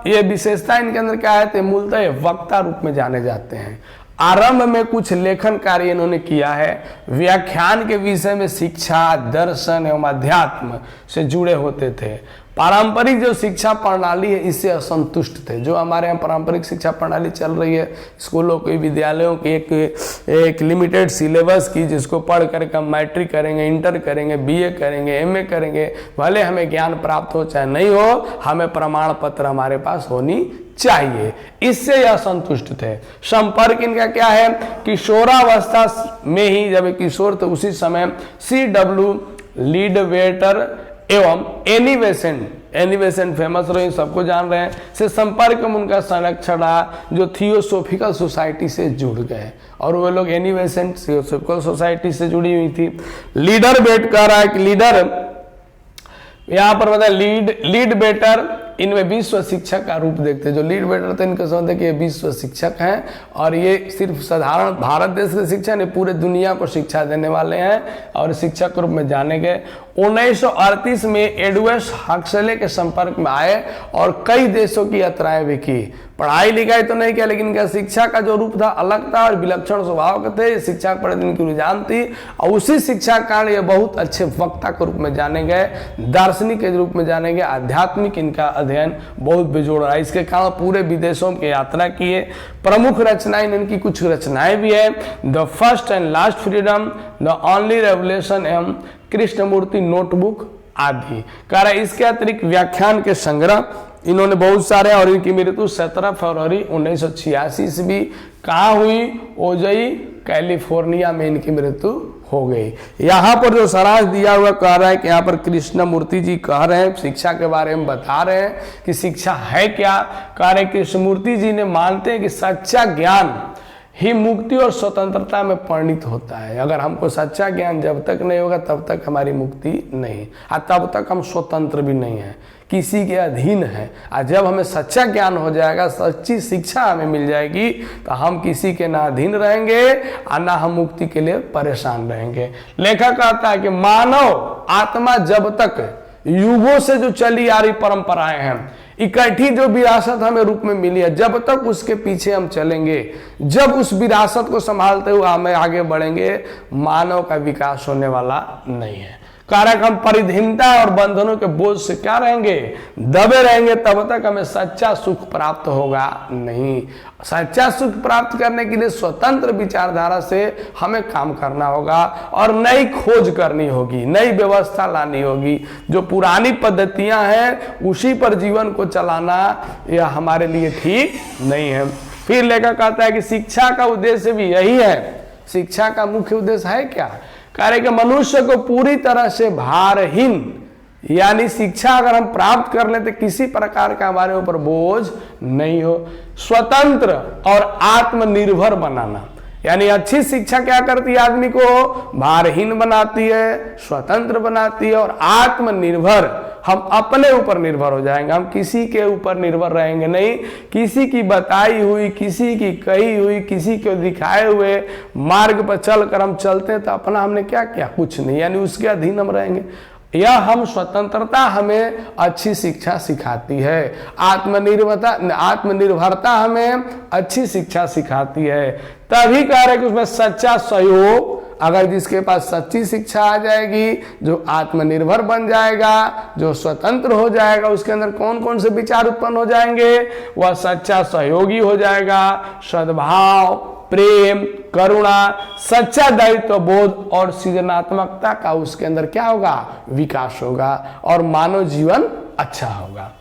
ये विशेषता इनके अंदर क्या है, तो मूलतः वक्ता रूप में जाने जाते हैं। आरंभ में कुछ लेखन कार्य इन्होंने किया है। व्याख्यान के विषय में शिक्षा, दर्शन एवं अध्यात्म से जुड़े होते थे। पारंपरिक जो शिक्षा प्रणाली है इससे असंतुष्ट थे। जो हमारे यहाँ पारंपरिक शिक्षा प्रणाली चल रही है, स्कूलों की, विद्यालयों की एक लिमिटेड सिलेबस की, जिसको पढ़ करके हम मैट्रिक करेंगे, इंटर करेंगे, बीए करेंगे, एमए करेंगे, भले हमें ज्ञान प्राप्त हो चाहे नहीं हो, हमें प्रमाण पत्र हमारे पास होनी चाहिए। इससे यह संतुष्ट थे। संपर्क इनका क्या है, किशोरावस्था में ही जब किशोर थे उसी समय CW लीडवेटर एवं एनी बेसेंट फेमस रहे, सबको जान रहे हैं, से संपर्क में उनका संरक्षण रहा, जो थियोसोफिकल सोसाइटी से जुड़ गए। और वो लोग एनी बेसेंट थियोसोफिकल सोसाइटी से जुड़ी हुई थी। लीडर बेट कह रहा है कि लीडर यहाँ पर बताया लीड बेटर इनमें विश्व शिक्षक का रूप देखते हैं। जो लीड बेटर थे इनका समझते कि ये विश्व शिक्षक हैं और ये सिर्फ साधारण भारत देश के शिक्षक नहीं, पूरे दुनिया को शिक्षा देने वाले हैं और शिक्षक के रूप में जाने गए। 1938 में एडवर्ड हक्सले के संपर्क में आए और कई देशों की यात्राएं भी की। पढ़ाई लिखाई तो नहीं किया, लेकिन इनका शिक्षा का जो रूप था अलग था और विलक्षण स्वभाव के थे। शिक्षा के प्रति इनकी रुझान थी और उसी शिक्षा के कारण ये बहुत अच्छे वक्ता के रूप में जाने गए, दार्शनिक के रूप में जाने गए। आध्यात्मिक इनका अध्ययन बहुत बेजोड़ रहा। इसके कारण पूरे विदेशों की यात्रा किए। प्रमुख रचनाएं इनकी कुछ रचनाएं भी है, the first and last freedom, the only revelation एवं कृष्णमूर्ति नोटबुक आदि। कह इसके अतिरिक्त व्याख्यान के संग्रह इन्होंने बहुत सारे। और इनकी मृत्यु 17 फरवरी 1986 ईस्वी कहाँ हुई, ओजई कैलिफोर्निया में इनकी मृत्यु हो गई। यहाँ पर जो सारांश दिया हुआ कह रहा है कि यहाँ पर कृष्णमूर्ति जी कह रहे हैं, शिक्षा के बारे में बता रहे हैं कि शिक्षा है क्या। कह रहे कृष्णमूर्ति जी ने मानते हैं कि सच्चा ज्ञान ही मुक्ति और स्वतंत्रता में परिणित होता है। अगर हमको सच्चा ज्ञान जब तक नहीं होगा तब तक हमारी मुक्ति नहीं, और तब तक हम स्वतंत्र भी नहीं है, किसी के अधीन है। और जब हमें सच्चा ज्ञान हो जाएगा, सच्ची शिक्षा हमें मिल जाएगी, तो हम किसी के ना अधीन रहेंगे और ना हम मुक्ति के लिए परेशान रहेंगे। लेखक कहता है कि मानव आत्मा जब तक युगों से जो चली आ रही परंपराएं हैं, इकट्ठी जो विरासत हमें रूप में मिली है, जब तक उसके पीछे हम चलेंगे, जब उस विरासत को संभालते हुए हमें आगे बढ़ेंगे, मानव का विकास होने वाला नहीं है। कारक हम परिधीनता और बंधनों के बोझ से क्या रहेंगे, दबे रहेंगे, तब तक हमें सच्चा सुख प्राप्त होगा नहीं। सच्चा सुख प्राप्त करने के लिए स्वतंत्र विचारधारा से हमें काम करना होगा और नई खोज करनी होगी, नई व्यवस्था लानी होगी। जो पुरानी पद्धतियां हैं उसी पर जीवन को चलाना यह हमारे लिए ठीक नहीं है। फिर लेखक कहता है कि शिक्षा का उद्देश्य भी यही है। शिक्षा का मुख्य उद्देश्य है क्या, कार्य के मनुष्य को पूरी तरह से भारहीन, यानी शिक्षा अगर हम प्राप्त कर लें तो किसी प्रकार का हमारे ऊपर बोझ नहीं हो, स्वतंत्र और आत्मनिर्भर बनाना। यानी अच्छी शिक्षा क्या करती है, आदमी को भारहीन बनाती है, स्वतंत्र बनाती है और आत्मनिर्भर। हम अपने ऊपर निर्भर हो जाएंगे, हम किसी के ऊपर निर्भर रहेंगे नहीं। किसी की बताई हुई, किसी की कही हुई, किसी को दिखाए हुए मार्ग पर चलकर हम चलते हैं तो अपना हमने क्या किया, कुछ नहीं, यानी उसके अधीन हम रहेंगे। यह हम स्वतंत्रता हमें अच्छी शिक्षा सिखाती है, आत्मनिर्भरता हमें अच्छी शिक्षा सिखाती है। तभी कह रहे कि उसमें सच्चा सहयोग अगर जिसके पास सच्ची शिक्षा आ जाएगी, जो आत्मनिर्भर बन जाएगा, जो स्वतंत्र हो जाएगा, उसके अंदर कौन कौन से विचार उत्पन्न हो जाएंगे? वह सच्चा सहयोगी हो जाएगा, सद्भाव, प्रेम, करुणा, सच्चा दायित्व बोध और सृजनात्मकता का उसके अंदर क्या होगा? विकास होगा और मानव जीवन अच्छा होगा।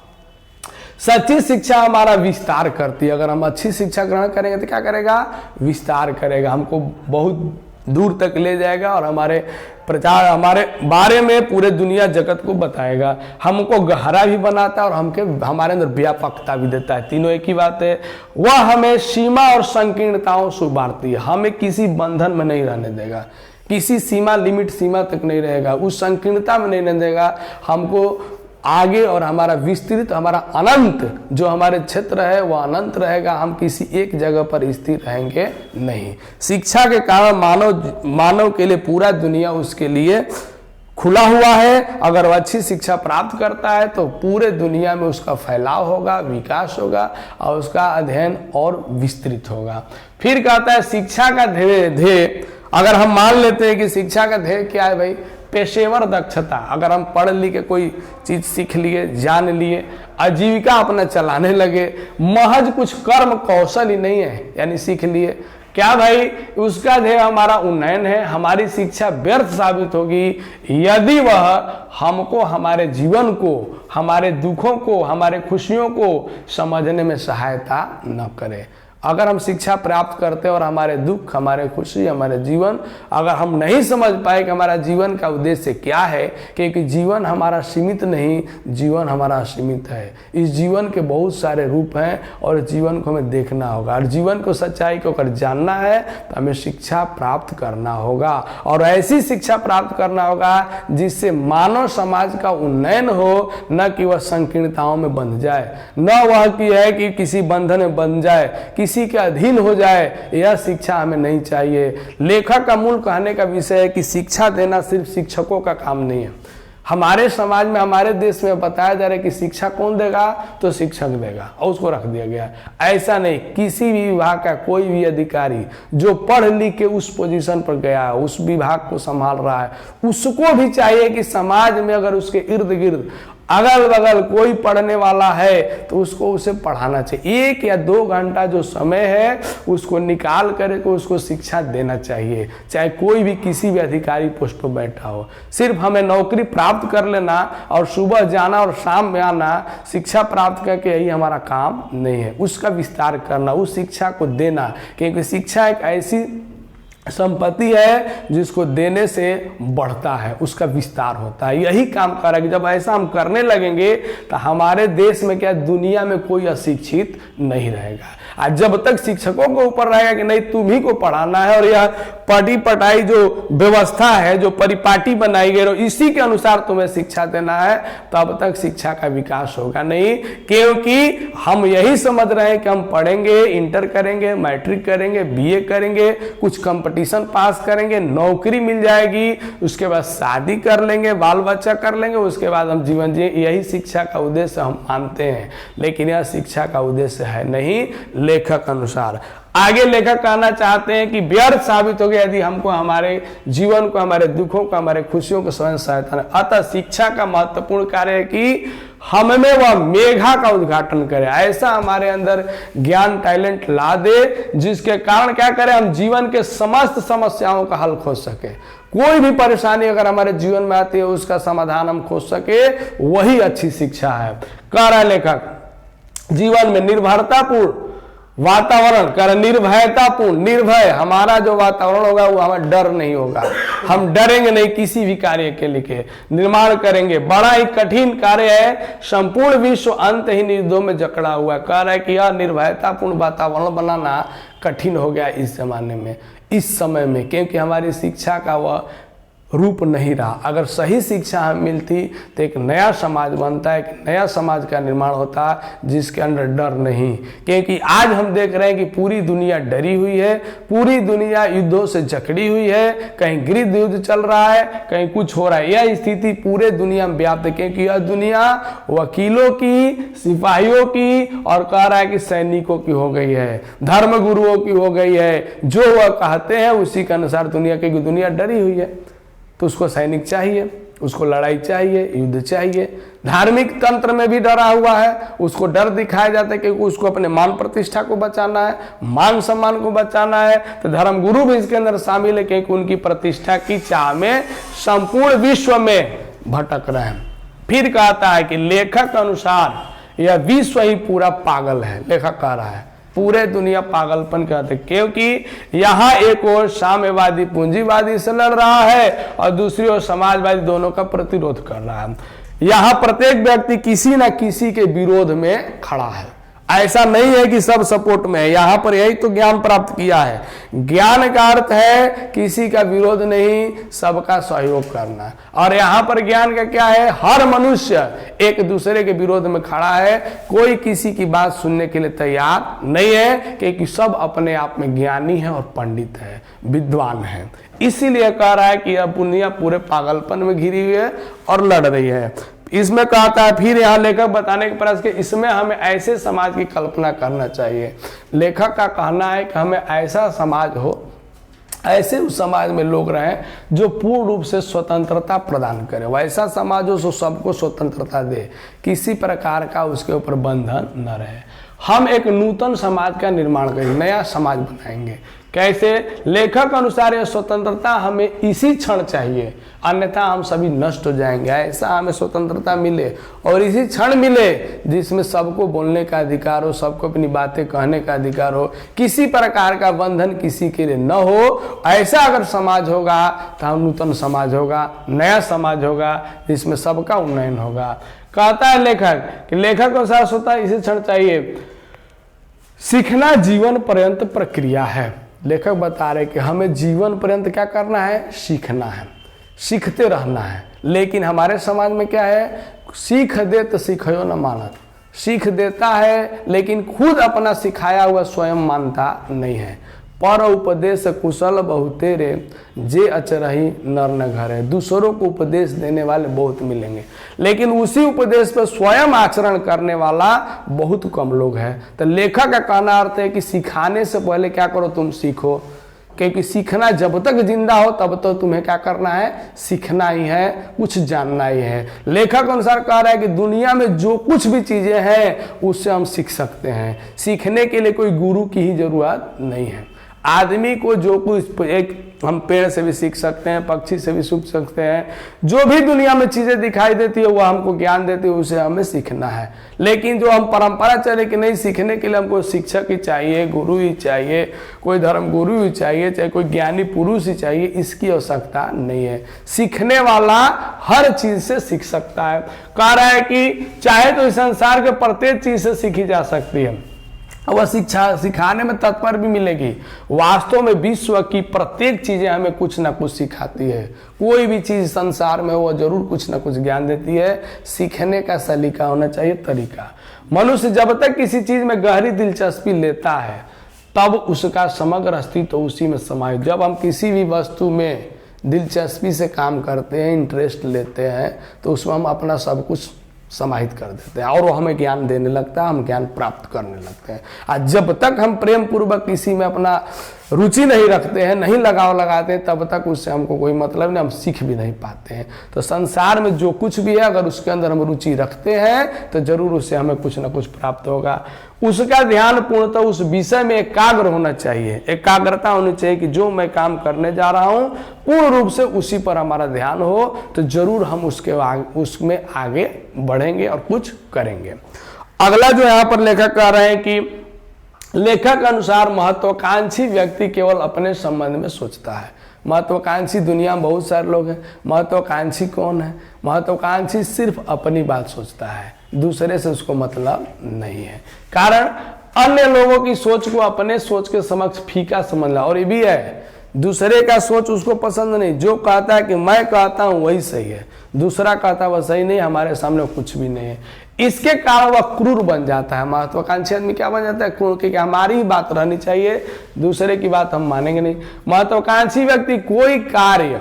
सच्ची शिक्षा हमारा विस्तार करती है। अगर हम अच्छी शिक्षा ग्रहण करेंगे तो क्या करेगा? विस्तार करेगा, हमको बहुत दूर तक ले जाएगा और हमारे प्रचार, हमारे बारे में पूरे दुनिया जगत को बताएगा। हमको गहरा भी बनाता है और हमारे अंदर व्यापकता भी देता है। तीनों एक ही बात है। वह हमें सीमा और संकीर्णताओं से उबारती है, हमें किसी बंधन में नहीं रहने देगा, किसी सीमा सीमा तक नहीं रहेगा, उस संकीर्णता में नहीं रहने देगा। हमको आगे और हमारा विस्तृत, हमारा अनंत जो हमारे क्षेत्र है वह अनंत रहेगा, हम किसी एक जगह पर स्थिर रहेंगे नहीं। शिक्षा के कारण मानव के लिए पूरा दुनिया उसके लिए खुला हुआ है। अगर वह अच्छी शिक्षा प्राप्त करता है तो पूरे दुनिया में उसका फैलाव होगा, विकास होगा और उसका अध्ययन और विस्तृत होगा। फिर कहता है शिक्षा का ध्येय, अगर हम मान लेते हैं कि शिक्षा का ध्येय क्या है भाई? पेशेवर दक्षता। अगर हम पढ़ लिख के कोई चीज सीख लिए, जान लिए, आजीविका अपना चलाने लगे, महज कुछ कर्म कौशल ही नहीं है, यानी सीख लिए क्या भाई? उसका ध्येय हमारा उन्नयन है। हमारी शिक्षा व्यर्थ साबित होगी यदि वह हमको, हमारे जीवन को, हमारे दुखों को, हमारे खुशियों को समझने में सहायता न करे। अगर हम शिक्षा प्राप्त करते और हमारे दुख, हमारे खुशी, हमारे जीवन अगर हम नहीं समझ पाए कि हमारा जीवन का उद्देश्य क्या है, क्योंकि जीवन हमारा सीमित नहीं, जीवन हमारा असीमित है। इस जीवन के बहुत सारे रूप हैं और जीवन को हमें देखना होगा और जीवन को, सच्चाई को अगर जानना है तो हमें शिक्षा प्राप्त करना होगा और ऐसी शिक्षा प्राप्त करना होगा जिससे मानव समाज का उन्नयन हो, न कि वह संकीर्णताओं में बंध जाए, न वह की है कि किसी बंधन में बंध जाए, किसी के अधीन हो जाए। यह शिक्षा हमें नहीं चाहिए। लेखक का मूल कहने का विषय है कि शिक्षा देना सिर्फ शिक्षकों का काम नहीं है। हमारे समाज में, हमारे देश में बताया जा रहा है कि शिक्षा कौन देगा? तो शिक्षक देगा और उसको रख दिया गया। ऐसा नहीं, किसी भी विभाग का कोई भी अधिकारी जो पढ़ लिख के उस पोजीशन पर गया है, उस विभाग को संभाल रहा है, उसको भी चाहिए कि समाज में अगर उसके इर्द गिर्द अगल बगल कोई पढ़ने वाला है तो उसको उसे पढ़ाना चाहिए। 1 या 2 घंटा जो समय है उसको निकाल करके उसको शिक्षा देना चाहिए, चाहे कोई भी किसी भी अधिकारी पोस्ट पर बैठा हो। सिर्फ हमें नौकरी प्राप्त कर लेना और सुबह जाना और शाम में आना, शिक्षा प्राप्त करके यही हमारा काम नहीं है। उसका विस्तार करना, उस शिक्षा को देना, क्योंकि शिक्षा एक ऐसी संपत्ति है जिसको देने से बढ़ता है, उसका विस्तार होता है। यही काम कर रहा है कि जब ऐसा हम करने लगेंगे तो हमारे देश में क्या, दुनिया में कोई अशिक्षित नहीं रहेगा। आज जब तक शिक्षकों के ऊपर रहेगा कि नहीं तुम ही को पढ़ाना है और यह पटी पटाई जो व्यवस्था है, जो परिपाटी बनाई गई है, इसी के अनुसार तुम्हें शिक्षा देना है, तब तक शिक्षा का विकास होगा नहीं। क्योंकि हम यही समझ रहे हैं कि हम पढ़ेंगे, इंटर करेंगे, मैट्रिक करेंगे, बीए करेंगे, कुछ कंपटीशन पास करेंगे, नौकरी मिल जाएगी, उसके बाद शादी कर लेंगे, बाल बच्चा कर लेंगे, उसके बाद हम जीवन जिए। यही शिक्षा का उद्देश्य हम मानते हैं, लेकिन यह शिक्षा का उद्देश्य है नहीं लेखक अनुसार। आगे लेखक कहना चाहते हैं कि व्यर्थ साबित हो गया यदि हमको हमारे जीवन को, हमारे दुखों को, हमारे खुशियों को स्वयं सहायता नहीं। अतः शिक्षा का महत्वपूर्ण कार्य है कि हमें वह मेघा का उद्घाटन करे, ऐसा हमारे अंदर ज्ञान टैलेंट ला दे जिसके कारण क्या करे, हम जीवन के समस्त समस्याओं का हल खोज सके। कोई भी परेशानी अगर हमारे जीवन में आती है उसका समाधान हम खोज सके, वही अच्छी शिक्षा है। कह रहा है लेखक, जीवन में निर्भरतापूर्ण वातावरण कर, निर्भयतापूर्ण, निर्भय हमारा जो वातावरण होगा वो हमें डर नहीं होगा, हम डरेंगे नहीं, किसी भी कार्य के लिए निर्माण करेंगे। बड़ा ही कठिन कार्य है, संपूर्ण विश्व अंत ही निरुद्धों में जकड़ा हुआ है। कह रहा है कि यह निर्भयतापूर्ण वातावरण बनाना कठिन हो गया इस जमाने में, इस समय में, क्योंकि हमारी शिक्षा का वह रूप नहीं रहा। अगर सही शिक्षा हमें मिलती तो एक नया समाज बनता है, एक नया समाज का निर्माण होता जिसके अंदर डर नहीं। क्योंकि आज हम देख रहे हैं कि पूरी दुनिया डरी हुई है, पूरी दुनिया युद्धों से जकड़ी हुई है, कहीं गृह युद्ध चल रहा है, कहीं कुछ हो रहा है। यह स्थिति पूरे दुनिया में व्याप्त है, क्योंकि यह दुनिया वकीलों की, सिपाहियों की और कह रहा है कि सैनिकों की हो गई है, धर्म गुरुओं की हो गई है। जो वह कहते हैं उसी के अनुसार दुनिया, क्योंकि दुनिया डरी हुई है तो उसको सैनिक चाहिए, उसको लड़ाई चाहिए, युद्ध चाहिए। धार्मिक तंत्र में भी डरा हुआ है, उसको डर दिखाया जाता है क्योंकि उसको अपने मान प्रतिष्ठा को बचाना है, मान सम्मान को बचाना है। तो धर्मगुरु भी इसके अंदर शामिल है, क्योंकि उनकी प्रतिष्ठा की चाह में संपूर्ण विश्व में भटक रहे हैं। फिर कहता है कि लेखक अनुसार यह विश्व ही पूरा पागल है। लेखक कह रहा है पूरे दुनिया पागलपन कहते, क्योंकि यहाँ एक ओर साम्यवादी पूंजीवादी से लड़ रहा है और दूसरी ओर समाजवादी, दोनों का प्रतिरोध कर रहा है। यहाँ प्रत्येक व्यक्ति किसी न किसी के विरोध में खड़ा है। ऐसा नहीं है कि सब सपोर्ट में है। यहाँ पर यही तो ज्ञान प्राप्त किया है। ज्ञान का अर्थ है किसी का विरोध नहीं, सबका सहयोग करना। और यहाँ पर ज्ञान का क्या है, हर मनुष्य एक दूसरे के विरोध में खड़ा है, कोई किसी की बात सुनने के लिए तैयार नहीं है, क्योंकि सब अपने आप में ज्ञानी है और पंडित है, विद्वान है। इसीलिए कह रहा है कि अब दुनिया पूरे पागलपन में घिरी हुई है और लड़ रही है। इसमें कहता है, फिर यहाँ लेखक बताने के प्रयास के इसमें हमें ऐसे समाज की कल्पना करना चाहिए। लेखक का कहना है कि हमें ऐसा समाज हो, ऐसे उस समाज में लोग रहें जो पूर्ण रूप से स्वतंत्रता प्रदान करे। वैसा समाज हो जो सबको स्वतंत्रता दे, किसी प्रकार का उसके ऊपर बंधन न रहे। हम एक नूतन समाज का निर्माण करेंगे, नया समाज बनाएंगे। कैसे? लेखक अनुसार यह स्वतंत्रता हमें इसी क्षण चाहिए, अन्यथा हम सभी नष्ट हो जाएंगे। ऐसा हमें स्वतंत्रता मिले और इसी क्षण मिले जिसमें सबको बोलने का अधिकार हो, सबको अपनी बातें कहने का अधिकार हो, किसी प्रकार का बंधन किसी के लिए न हो। ऐसा अगर समाज होगा तो हम नूतन समाज होगा, नया समाज होगा जिसमें सबका उन्नयन होगा। कहता है लेखक कि लेखक अनुसार स्वतः इसी क्षण चाहिए। सीखना जीवन पर्यंत प्रक्रिया है। लेखक बता रहे कि हमें जीवन पर्यंत क्या करना है, सीखना है, सीखते रहना है। लेकिन हमारे समाज में क्या है, सीख दे तो सीखो न मानत, सीख देता है लेकिन खुद अपना सिखाया हुआ स्वयं मानता नहीं है। पर उपदेश कुशल बहुतेरे जे अचरही नर न घर है। दूसरों को उपदेश देने वाले बहुत मिलेंगे, लेकिन उसी उपदेश पर स्वयं आचरण करने वाला बहुत कम लोग हैं। तो लेखक का कहना अर्थ है कि सिखाने से पहले क्या करो, तुम सीखो, क्योंकि सीखना जब तक जिंदा हो तब तो तुम्हें क्या करना है, सीखना ही है, कुछ जानना ही है। लेखक अनुसार कह रहा है कि दुनिया में जो कुछ भी चीजें हैं उससे हम सीख सकते हैं। सीखने के लिए कोई गुरु की ही जरूरत नहीं है। आदमी को जो कुछ, एक हम पेड़ से भी सीख सकते हैं, पक्षी से भी सीख सकते हैं, जो भी दुनिया में चीजें दिखाई देती है वह हमको ज्ञान देती है, उसे हमें सीखना है। लेकिन जो हम परंपरा चले कि नहीं, सीखने के लिए हमको शिक्षक ही चाहिए, गुरु ही चाहिए, कोई धर्म गुरु ही चाहिए, चाहे कोई ज्ञानी पुरुष ही चाहिए, इसकी आवश्यकता नहीं है। सीखने वाला हर चीज से सीख सकता है। कह रहा है कि चाहे तो इस संसार के प्रत्येक चीज से सीखी जा सकती है, वह शिक्षा सिखाने में तत्पर भी मिलेगी। वास्तव में विश्व की प्रत्येक चीजें हमें कुछ ना कुछ सिखाती है। कोई भी चीज संसार में वो जरूर कुछ ना कुछ ज्ञान देती है। सीखने का सलीका होना चाहिए, तरीका। मनुष्य जब तक किसी चीज में गहरी दिलचस्पी लेता है तब उसका समग्र अस्तित्व उसी में समाहित। जब हम किसी भी वस्तु में दिलचस्पी से काम करते हैं, इंटरेस्ट लेते हैं, तो उसमें हम अपना सब कुछ समाहित कर देते हैं और वो हमें ज्ञान देने लगता है, हम ज्ञान प्राप्त करने लगते हैं। आज जब तक हम प्रेम पूर्वक किसी में अपना रुचि नहीं रखते हैं, नहीं लगाव लगाते हैं, तब तक उससे हमको कोई मतलब नहीं, हम सीख भी नहीं पाते हैं। तो संसार में जो कुछ भी है, अगर उसके अंदर हम रुचि रखते हैं तो जरूर उससे हमें कुछ ना कुछ प्राप्त होगा। उसका ध्यान पूर्णतः उस विषय में एकाग्र होना चाहिए, एकाग्रता होनी चाहिए कि जो मैं काम करने जा रहा हूँ पूर्ण रूप से उसी पर हमारा ध्यान हो, तो जरूर हम उसमें आगे बढ़ेंगे और कुछ करेंगे। अगला जो यहाँ पर लेखक कह रहे हैं कि लेखक अनुसार महत्वाकांक्षी व्यक्ति केवल अपने संबंध में सोचता है। महत्वाकांक्षी दुनिया में बहुत सारे लोग हैं। महत्वाकांक्षी कौन है? महत्वाकांक्षी सिर्फ अपनी बात सोचता है, दूसरे से उसको मतलब नहीं है। कारण अन्य लोगों की सोच को अपने सोच के समक्ष फीका समझना। और ये भी है दूसरे का सोच उसको पसंद नहीं, जो कहता है कि मैं कहता हूं वही सही है, दूसरा कहता है वह सही नहीं, हमारे सामने कुछ भी नहीं है। इसके कारण वह क्रूर बन जाता है। महत्वाकांक्षी आदमी क्या बन जाता है? क्रूर, क्योंकि हमारी ही बात रहनी चाहिए, दूसरे की बात हम मानेंगे नहीं। महत्वाकांक्षी व्यक्ति कोई कार्य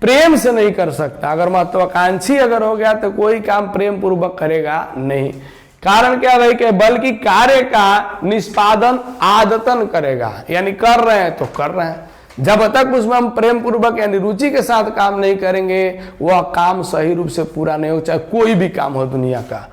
प्रेम से नहीं कर सकता। अगर महत्वाकांक्षी अगर हो गया तो कोई काम प्रेम पूर्वक करेगा नहीं। कारण क्या भाई कि बल्कि कार्य का निष्पादन आदतन करेगा, यानी कर रहे हैं तो कर रहे हैं, जब तक उसमें हम प्रेम पूर्वक यानी रुचि के साथ काम नहीं करेंगे वह काम सही रूप से पूरा नहीं हो, चाहे कोई भी काम हो दुनिया का,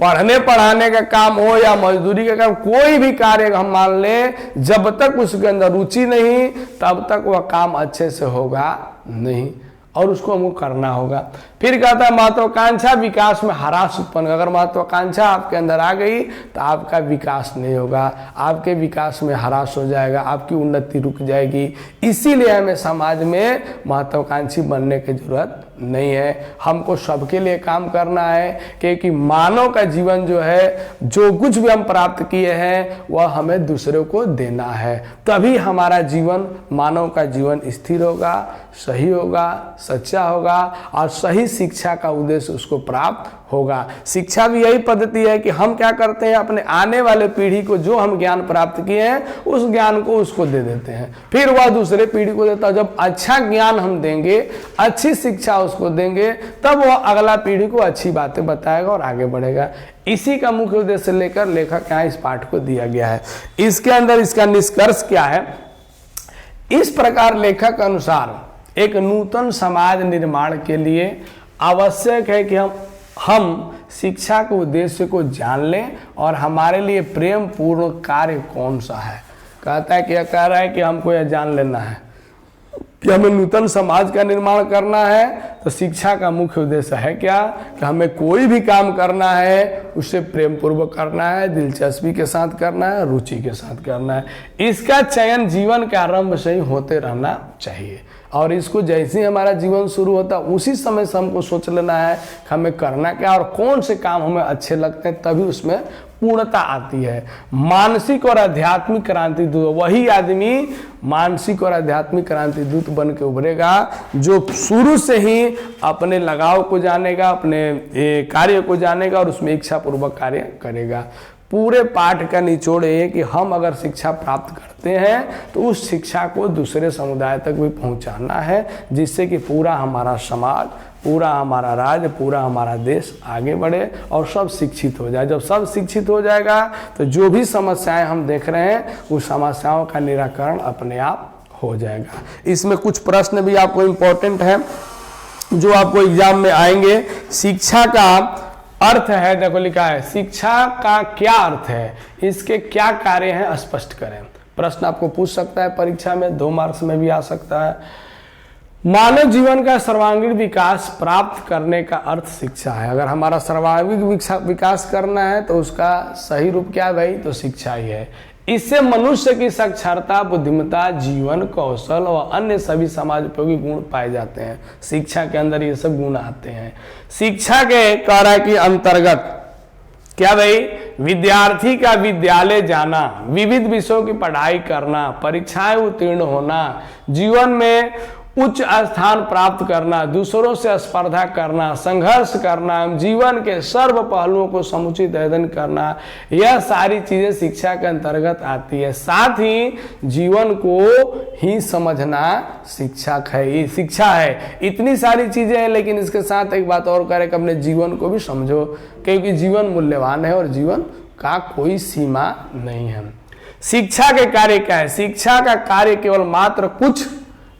पढ़ने पढ़ाने का काम हो या मजदूरी का काम, कोई भी कार्य हम मान लें, जब तक उसके अंदर रुचि नहीं तब तक वह काम अच्छे से होगा नहीं, और उसको हमको करना होगा। फिर कहता है महत्वाकांक्षा विकास में ह्रास उत्पन्न। अगर महत्वाकांक्षा आपके अंदर आ गई तो आपका विकास नहीं होगा, आपके विकास में ह्रास हो जाएगा, आपकी उन्नति रुक जाएगी। इसीलिए हमें समाज में महत्वाकांक्षी बनने की जरूरत नहीं है। हमको सबके लिए काम करना है, क्योंकि मानव का जीवन जो है, जो कुछ भी हम प्राप्त किए हैं वह हमें दूसरों को देना है, तभी हमारा जीवन, मानव का जीवन स्थिर होगा, सही होगा, सच्चा होगा, और सही शिक्षा का उद्देश्य उसको प्राप्त होगा। शिक्षा भी यही पद्धति है कि हम क्या करते हैं, अपने आने वाले पीढ़ी को जो हम ज्ञान प्राप्त किए हैं उस ज्ञान को उसको दे देते हैं, फिर वह दूसरे पीढ़ी को देता है। जब अच्छा ज्ञान हम देंगे, अच्छी शिक्षा उसको देंगे, तब वह अगला पीढ़ी को अच्छी बातें बताएगा और आगे बढ़ेगा। इसी का मुख्य उद्देश्य लेकर लेखक यहाँ इस पाठ को दिया गया है। इसके अंदर इसका निष्कर्ष क्या है? इस प्रकार लेखक अनुसार एक नूतन समाज निर्माण के लिए आवश्यक है कि हम शिक्षा के उद्देश्य को जान लें और हमारे लिए प्रेम पूर्ण कार्य कौन सा है। कहता है कि यह कह रहा है कि हमको यह जान लेना है कि हमें नूतन समाज का निर्माण करना है, तो शिक्षा का मुख्य उद्देश्य है क्या कि हमें कोई भी काम करना है उसे प्रेम पूर्वक करना है, दिलचस्पी के साथ करना है, रुचि के साथ करना है। इसका चयन जीवन के आरंभ से ही होते रहना चाहिए, और इसको जैसे ही हमारा जीवन शुरू होता है उसी समय से हमको सोच लेना है कि हमें करना क्या और कौन से काम हमें अच्छे लगते हैं, तभी उसमें पूर्णता आती है। मानसिक और आध्यात्मिक क्रांति दूत, वही आदमी मानसिक और आध्यात्मिक क्रांति दूत बन के उभरेगा जो शुरू से ही अपने लगाव को जानेगा, अपने कार्य को जानेगा और उसमें इच्छा पूर्वक कार्य करेगा। पूरे पाठ का निचोड़ है कि हम अगर शिक्षा प्राप्त करते हैं तो उस शिक्षा को दूसरे समुदाय तक भी पहुंचाना है, जिससे कि पूरा हमारा समाज, पूरा हमारा राज्य, पूरा हमारा देश आगे बढ़े और सब शिक्षित हो जाए। जब सब शिक्षित हो जाएगा तो जो भी समस्याएं हम देख रहे हैं उस समस्याओं का निराकरण अपने आप हो जाएगा। इसमें कुछ प्रश्न भी आपको इम्पोर्टेंट है जो आपको एग्जाम में आएंगे। शिक्षा का अर्थ है, देखो लिखा है, शिक्षा का क्या अर्थ है, इसके क्या कार्य हैं, स्पष्ट करें। प्रश्न आपको पूछ सकता है परीक्षा में, 2 मार्क्स में भी आ सकता है। मानव जीवन का सर्वांगीण विकास प्राप्त करने का अर्थ शिक्षा है। अगर हमारा सर्वांगीण विकास करना है तो उसका सही रूप क्या है भाई? तो शिक्षा ही है। इससे मनुष्य की साक्षरता, बुद्धिमत्ता, जीवन कौशल और अन्य सभी समाज उपयोगी गुण पाए जाते हैं। शिक्षा के अंदर ये सब गुण आते हैं। शिक्षा के कार्य के अंतर्गत क्या भाई? विद्यार्थी का विद्यालय जाना, विविध विषयों की पढ़ाई करना, परीक्षाएं उत्तीर्ण होना, जीवन में उच्च स्थान प्राप्त करना, दूसरों से स्पर्धा करना, संघर्ष करना, जीवन के सर्व पहलुओं को समुचित अध्ययन करना, यह सारी चीजें शिक्षा के अंतर्गत आती है। साथ ही जीवन को ही समझना शिक्षा है। इतनी सारी चीजें हैं, लेकिन इसके साथ एक बात और करें कि अपने जीवन को भी समझो, क्योंकि जीवन मूल्यवान है और जीवन का कोई सीमा नहीं है। शिक्षा के कार्य क्या है? शिक्षा का कार्य केवल मात्र कुछ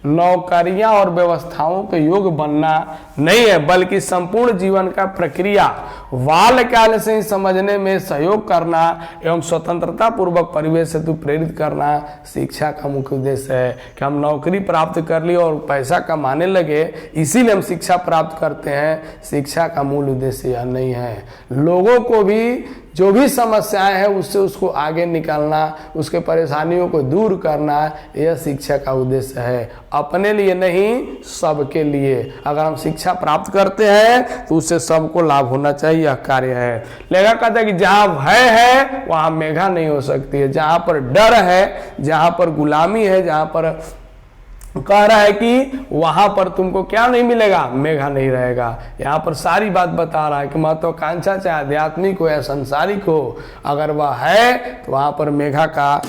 नौकरियां और व्यवस्थाओं के योग बनना नहीं है, बल्कि संपूर्ण जीवन का प्रक्रिया बाल्यकाल से ही समझने में सहयोग करना एवं स्वतंत्रता पूर्वक परिवेश हेतु प्रेरित करना शिक्षा का मुख्य उद्देश्य है। कि हम नौकरी प्राप्त कर ली और पैसा कमाने लगे, इसीलिए हम शिक्षा प्राप्त करते हैं। शिक्षा का मूल उद्देश्य यह नहीं है। लोगों को भी जो भी समस्याएं हैं उससे उसको आगे निकालना, उसके परेशानियों को दूर करना, यह शिक्षा का उद्देश्य है। अपने लिए नहीं, सबके लिए। अगर हम शिक्षा प्राप्त करते हैं तो उससे सबको लाभ होना चाहिए, यह कार्य है। लेखक कहता है कि जहां भय है वहां मेघा नहीं हो सकती है। जहां पर डर है, जहां पर गुलामी है, जहां पर कह रहा है कि वहां पर तुमको क्या नहीं मिलेगा, मेघा नहीं रहेगा। यहाँ पर सारी बात बता रहा है कि महत्वाकांक्षा चाहे आध्यात्मिक हो या सांसारिक हो, अगर वह है तो वहां पर मेघा का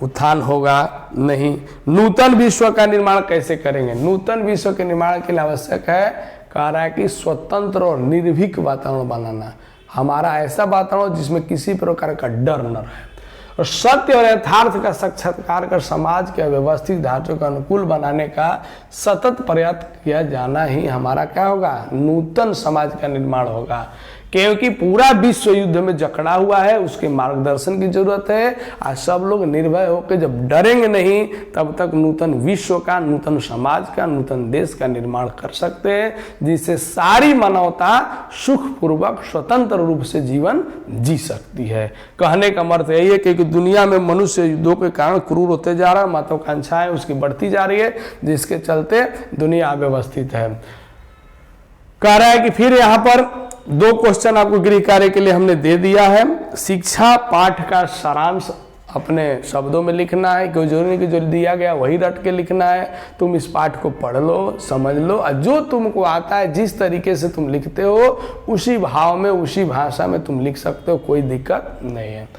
उत्थान होगा नहीं। नूतन विश्व का निर्माण कैसे करेंगे? नूतन विश्व के निर्माण के लिए आवश्यक है, कह रहा है कि स्वतंत्र और निर्भीक वातावरण बनाना, हमारा ऐसा वातावरण जिसमें किसी प्रकार का डर न रहे, और सत्य और यथार्थ का साक्षात्कार कर समाज के व्यवस्थित ढांचे को अनुकूल बनाने का सतत प्रयत्न किया जाना ही हमारा क्या होगा, नूतन समाज का निर्माण होगा। क्योंकि पूरा विश्व युद्ध में जकड़ा हुआ है, उसके मार्गदर्शन की जरूरत है। आज सब लोग निर्भय होकर जब डरेंगे नहीं, तब तक नूतन विश्व का, नूतन समाज का, नूतन देश का निर्माण कर सकते हैं, जिससे सारी मानवता सुखपूर्वक स्वतंत्र रूप से जीवन जी सकती है। कहने का मतलब यही है कि दुनिया में मनुष्य युद्धों के कारण क्रूर होते जा रहा है, महत्वाकांक्षाएं उसकी बढ़ती जा रही है, जिसके चलते दुनिया अव्यवस्थित है। कह रहा है कि फिर यहाँ पर 2 क्वेश्चन आपको गृह कार्य के लिए हमने दे दिया है। शिक्षा पाठ का सारांश अपने शब्दों में लिखना है, कोई जरूरी नहीं कि जो दिया गया वही रट के लिखना है। तुम इस पाठ को पढ़ लो, समझ लो, और जो तुमको आता है, जिस तरीके से तुम लिखते हो, उसी भाव में, उसी भाषा में तुम लिख सकते हो, कोई दिक्कत नहीं है।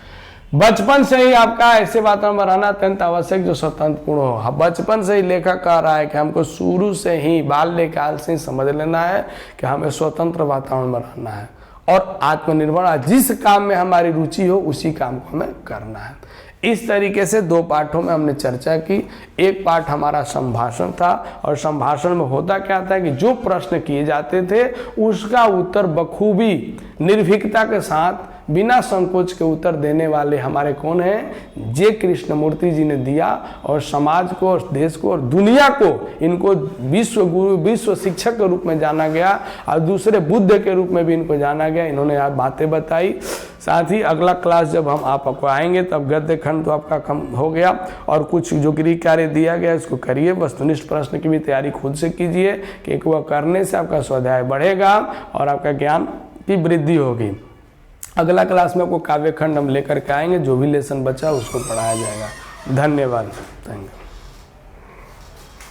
बचपन से ही आपका ऐसे वातावरण में रहना अत्यंत आवश्यक जो स्वतंत्रपूर्ण हो। बचपन से ही लेखक कह रहा है कि हमको शुरू से ही, बाल्यकाल से ही समझ लेना है कि हमें स्वतंत्र वातावरण में रहना है और आत्मनिर्भर, जिस काम में हमारी रुचि हो उसी काम को हमें करना है। इस तरीके से 2 पाठों में हमने चर्चा की। एक पाठ हमारा संभाषण था, और संभाषण में होता क्या था कि जो प्रश्न किए जाते थे उसका उत्तर बखूबी निर्भीकता के साथ, बिना संकोच के उत्तर देने वाले हमारे कौन हैं, जे कृष्णमूर्ति जी ने दिया। और समाज को और देश को और दुनिया को, इनको विश्व गुरु, विश्व शिक्षक के रूप में जाना गया, और दूसरे बुद्ध के रूप में भी इनको जाना गया। इन्होंने आप बातें बताई। साथ ही अगला क्लास जब हम आपको आएंगे तब गद्य खंड तो आपका कम हो गया, और कुछ जो गृह कार्य दिया गया इसको करिए। वस्तुनिष्ठ प्रश्न की भी तैयारी खुद से कीजिए, क्योंकि वह करने से आपका स्वाध्याय बढ़ेगा और आपका ज्ञान की वृद्धि होगी। अगला क्लास में आपको काव्य खंड हम लेकर के आएंगे, जो भी लेसन बचा उसको पढ़ाया जाएगा। धन्यवाद। Thank you.